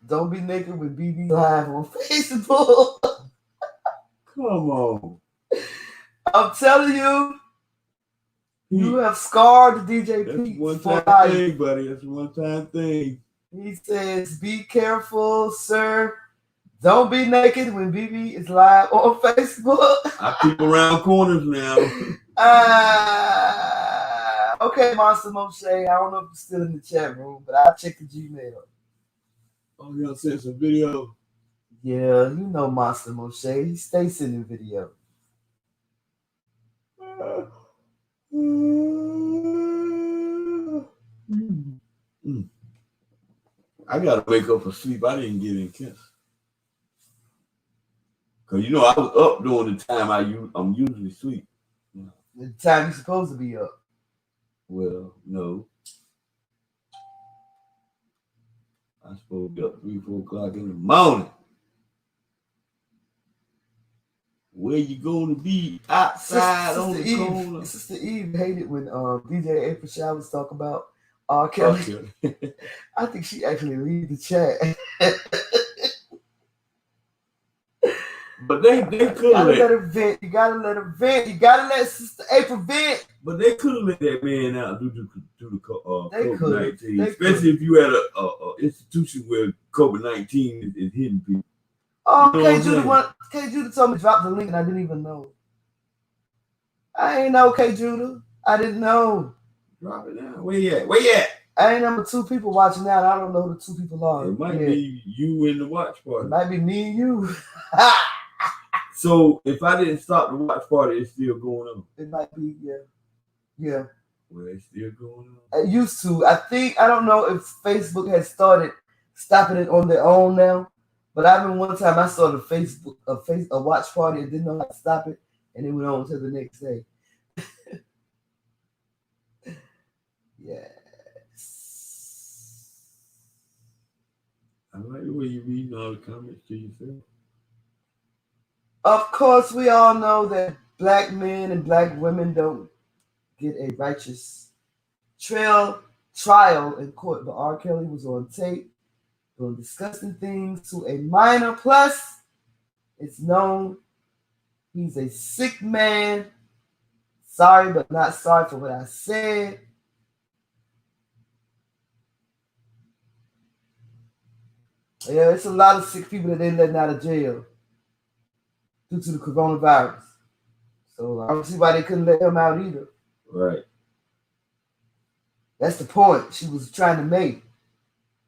Don't be naked with BB Live on Facebook." Come on. I'm telling you, you have scarred DJ Pete one for time life. thing, buddy. That's a one-time thing. He says, "Be careful, sir. Don't be naked when BB is live on Facebook." I peep around corners now. Okay, Monster Moshe. I don't know if you're still in the chat room, but I'll check the Gmail. Oh, you gonna send some video? Yeah, you know Monster Moshe. He stays sending video. I gotta wake up for sleep. I didn't get in kiss. Cause you know I was up during the time I'm usually asleep. The time you're supposed to be up. Well, no. I'm supposed to be up 3-4 o'clock in the morning. Where you gonna be? Outside on the corner. Sister Eve hated when DJ April Showers talk about R. Kelly. I think she actually leave the chat. But they could have let her vent. You gotta let her vent. You gotta let Sister April vent. But they could have let that man out due to COVID-19. Especially if you at a institution where COVID-19 is hitting people. Oh, You know K what Judah I'm one. K Judah told me to drop the link, and I didn't even know. I ain't know K Judah. I didn't know. Drop it down. Where you at? Where you at? I ain't number 2 people watching now. And I don't know who the 2 people are. It might yet. be you in the watch It party. might be me and you. So if I didn't stop the watch party, it's still going on. It might be, yeah. Well, it's still going on. It used to. I don't know if Facebook has started stopping it on their own now. But I remember one time I started a watch party and didn't know how to stop it, and it went on to the next day. Yes. I like the way you read all the comments to yourself. Of course, we all know that black men and black women don't get a righteous trial in court, but R. Kelly was on tape doing disgusting things to a minor. Plus, it's known he's a sick man. Sorry, but not sorry for what I said. Yeah, it's a lot of sick people that they letting out of jail due to the coronavirus. So I don't see why they couldn't let him out either. Right. That's the point she was trying to make.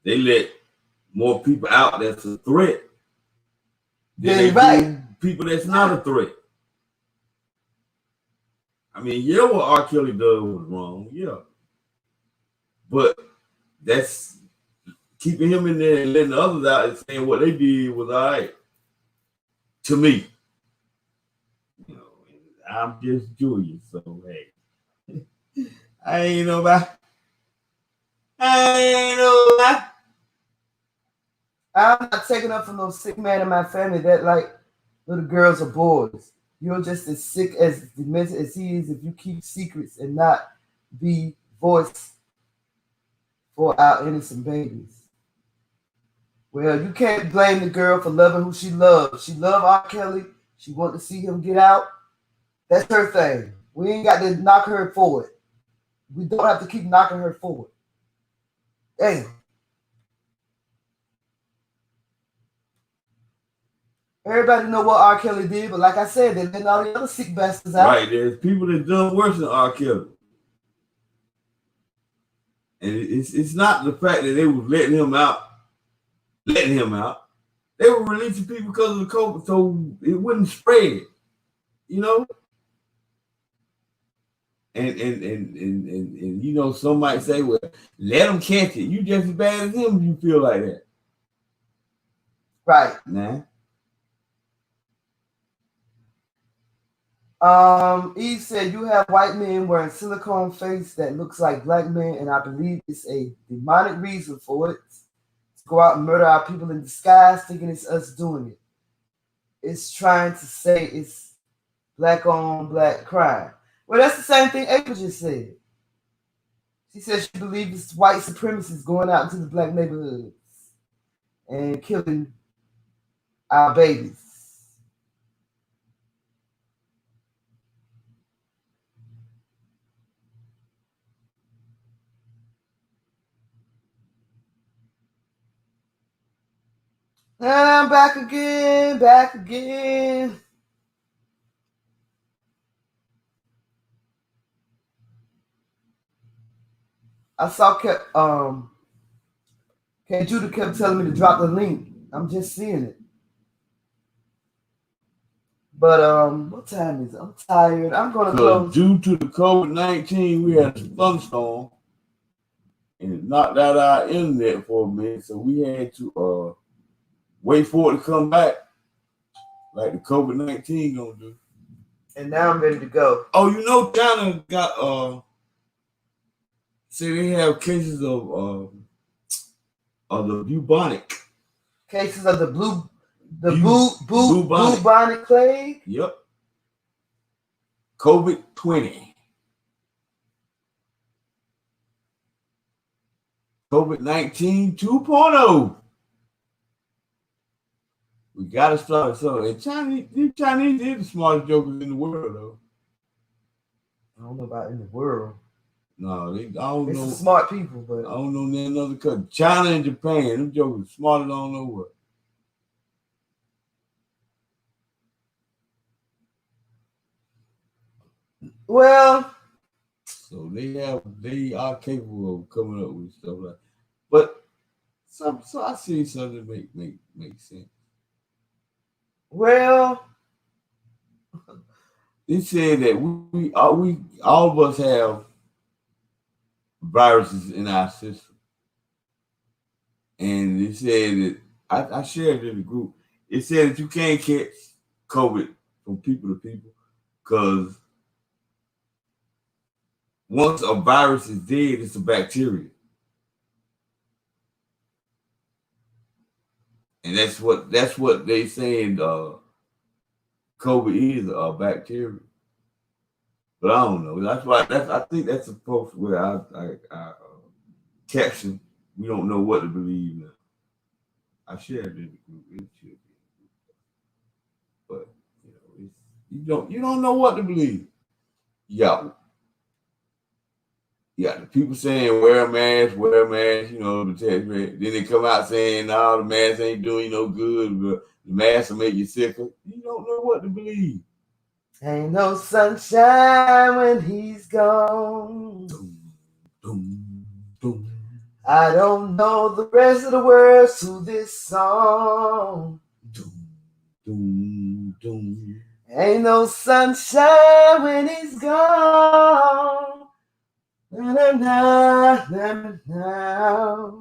They let more people out that's a threat than Yeah, they right. do people that's not a threat. I mean, yeah, what R. Kelly did was wrong, yeah. But that's keeping him in there and letting the others out and saying what they did was all right. To me. You know, I'm just Julius, so hey. I ain't nobody. I'm not taking up for no sick man in my family that like little girls or boys. You're just as sick as demented as he is if you keep secrets and not be voice for our innocent babies. Well, you can't blame the girl for loving who she loves. She loved R. Kelly. She wanted to see him get out. That's her thing. We ain't got to knock her forward. We don't have to keep knocking her forward. Damn. Everybody know what R. Kelly did, but like I said, they're letting all the other sick bastards out. Right, there's people that done worse than R. Kelly. And it's not the fact that they was letting him out. They were releasing people because of the COVID, so it wouldn't spread, you know. And you know, some might say, well, let them catch it. You just as bad as him if you feel like that. Right. Nah. Eve said you have white men wearing silicone face that looks like black men, and I believe it's a demonic reason for it. To go out and murder our people in disguise, thinking it's us doing it. It's trying to say it's black on black crime. Well, that's the same thing April just said. She said she believes it's white supremacists going out into the black neighborhoods and killing our babies. And I'm back again. I saw K Judah kept telling me to drop the link. I'm just seeing it. But what time is it? I'm tired. I'm gonna close. Due to the COVID-19, we had a thunderstorm and it knocked out our internet for a minute, so we had to wait for it to come back, like the COVID-19 gonna do. And now I'm ready to go. Oh, you know, China got see they have cases of the bubonic. Cases of the bubonic plague. Yep. COVID-20. COVID-19 2.0. We gotta start so. And the Chinese is the smartest jokers in the world, though. I don't know about in the world. No, I don't know. Some smart people, but I don't know none other country. China and Japan, them jokers smarter than I don't know what. Well, So they are capable of coming up with stuff like. But so I see something make sense. well, They said that we all of us have viruses in our system, and they said that I shared it in the group. It said that you can't catch COVID from people to people because once a virus is dead, it's a bacteria, and that's what they saying. COVID is a bacteria, but I don't know. That's why I think that's a post where I caption. We don't know what to believe now. I shared it in the group. It should be, but you don't know what to believe. Yeah, yeah. The people saying wear a mask, wear a mask. The test rate. Then they come out saying, "No, the mask ain't doing you no good. But the mask will make you sicker." You don't know what to believe. ain't no sunshine when he's gone. Doom, doom, doom. I don't know the rest of the words to this song. Doom, doom, doom. Ain't no sunshine when he's gone. Na, na, na, na, na.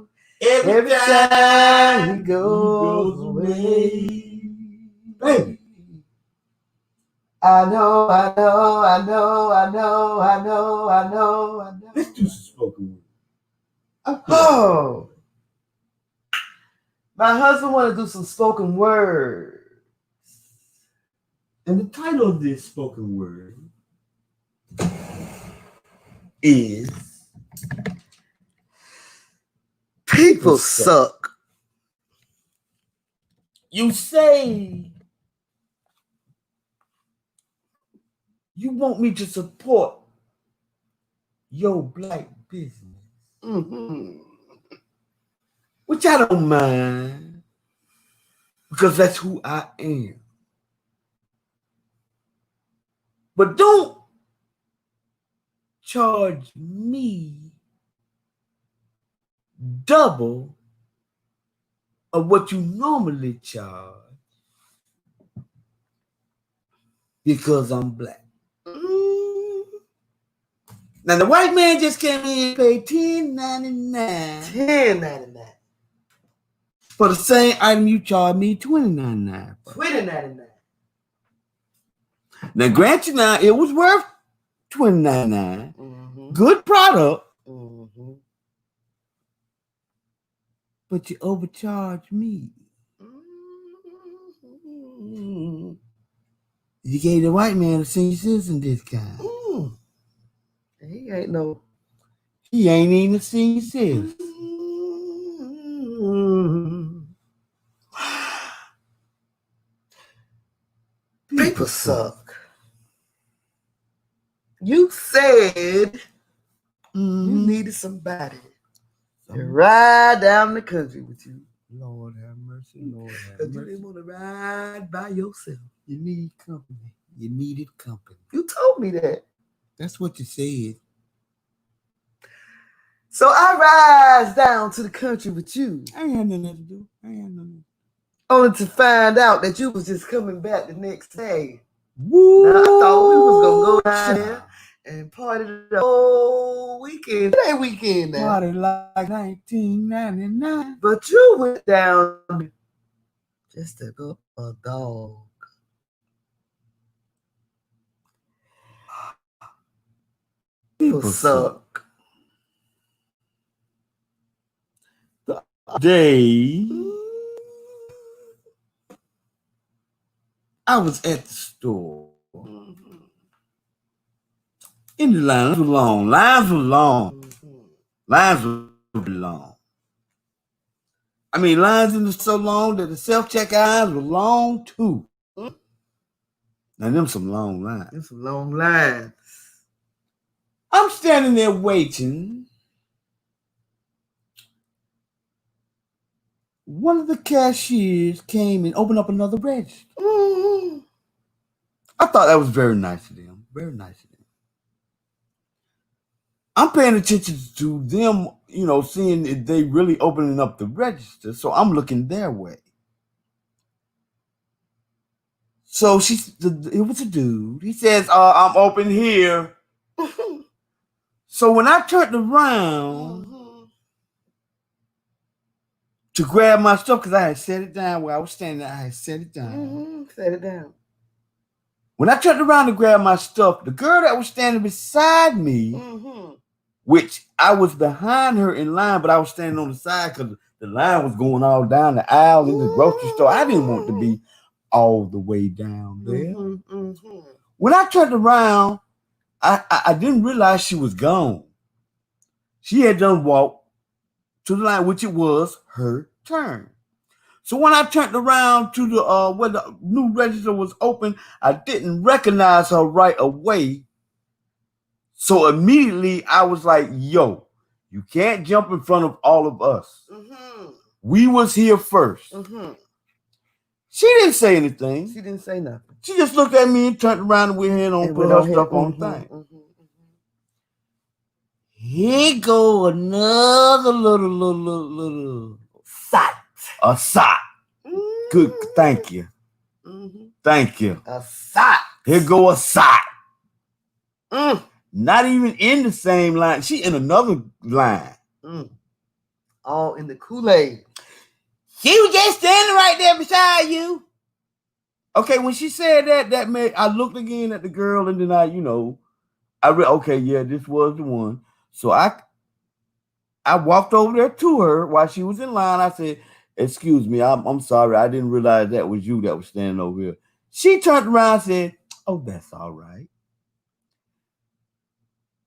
Every time he goes away. Baby. I know, I know, I know, I know, I know, I know, I know. Let's do some spoken word. Oh, my husband want to do some spoken word. And the title of this spoken word Is People Suck. You say you want me to support your black business, which I don't mind because that's who I am. But don't charge me double of what you normally charge because I'm black. Now the white man just came in and paid $10.99. $10.99 for the same item you charged me $20.99. $20.99. Now grant you now it was worth $20.99. Good product. But you overcharged me. You gave the white man a senior citizen discount. He ain't no. He ain't even a senior citizen. People suck. You said you needed somebody to ride down the country with you. Lord have mercy, Lord have Because you mercy. didn't want to ride by yourself. You need company. You needed company. You told me that. That's what you said. So I rise down to the country with you. I ain't had nothing else to do. Only to find out that you was just coming back the next day. Woo! Now, I thought we was going to go down there and party the whole weekend. It ain't weekend now. Party like 1999. But you went down just to go a dog. People suck. The day I was at the store. In the lines were long. Lines were long. I mean, lines in the so long that the self-checkout lines were long too. Now them some long lines. Them some long lines. I'm standing there waiting. One of the cashiers came and opened up another register. I thought that was very nice of them. Very nice of them. I'm paying attention to them, seeing if they really opening up the register. So I'm looking their way. So it was a dude. He says, I'm open here. So when I turned around to grab my stuff, because I had set it down where I was standing, I had set it down. Set it down. When I turned around to grab my stuff, the girl that was standing beside me, which I was behind her in line, but I was standing on the side because the line was going all down the aisle in the grocery store. I didn't want to be all the way down there. When I turned around, I didn't realize she was gone. She had done walked to the line, which it was her turn. So when I turned around to the where the new register was open, I didn't recognize her right away. So immediately I was like, yo, you can't jump in front of all of us. We was here first. She didn't say anything. She didn't say nothing. She just looked at me and turned around and went ahead and put her stuff on the thing. Here go another little Sot. A sot. Good, thank you. Thank you. A sot. Here go a sot. Not even in the same line. She in another line. All in the Kool-Aid. She was just standing right there beside you. Okay, when she said that made I looked again at the girl and then I read, okay, yeah, this was the one. So I walked over there to her while she was in line. I said, excuse me, I'm sorry. I didn't realize that was you that was standing over here. She turned around and said, oh, that's all right.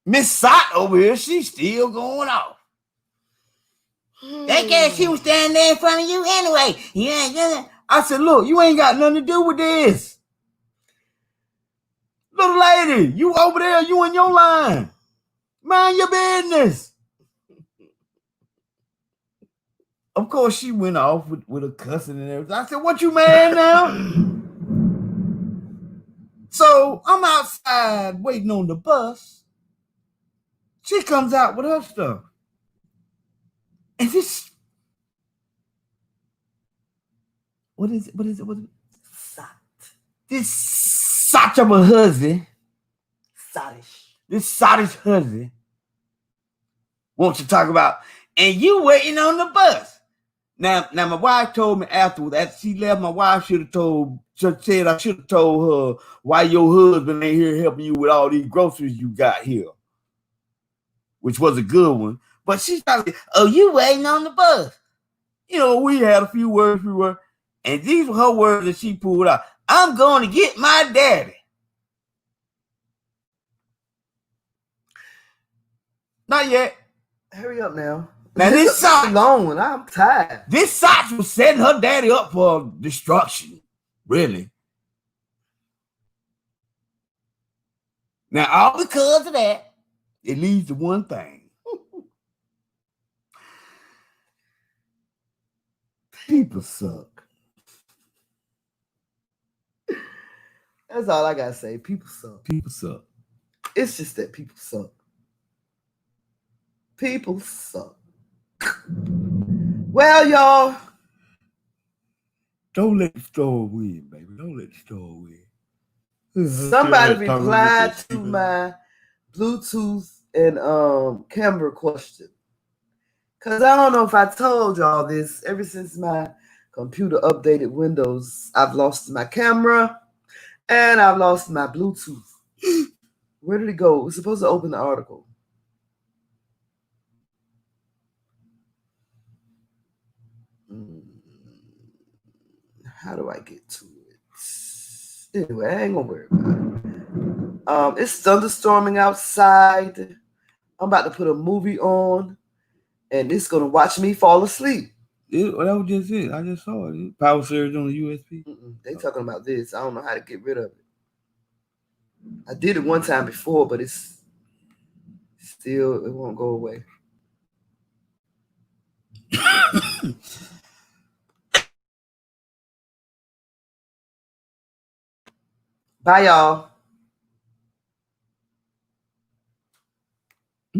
Miss Sot over here, she's still going off. That guess she was standing there in front of you anyway. Yeah. I said, look, you ain't got nothing to do with this. Little lady, you over there, you in your line. Mind your business. Of course, she went off with a cussing and everything. I said, what you mad now? So I'm outside waiting on the bus. She comes out with her stuff. And this, what is it? Sot. This sot of a husband. This sottish husband wants to talk about, and you waiting on the bus. Now my wife told me afterwards, after she left, my wife said I should have told her why your husband ain't here helping you with all these groceries you got here, which was a good one. But she started, oh, you waiting on the bus. We had a few words, and these were her words that she pulled out. I'm going to get my daddy. Not yet. Hurry up now. Now this sock, long one. I'm tired. This sock was setting her daddy up for destruction. Really. Now all because of that, it leads to one thing. People suck. That's all I gotta say. People suck. People suck. It's just that people suck. People suck. Well, y'all. Don't let the store win, baby. Don't let the store win. Somebody replied to my Bluetooth and camera question. Because I don't know if I told y'all this. Ever since my computer updated Windows, I've lost my camera and I've lost my Bluetooth. Where did it go? We're supposed to open the article. How do I get to it? Anyway, I ain't gonna worry about it. It's thunderstorming outside. I'm about to put a movie on, and it's gonna watch me fall asleep. That was just it. I just saw it. Power surge on the USB. They talking about this. I don't know how to get rid of it. I did it one time before, but it's still, it won't go away. Bye, y'all.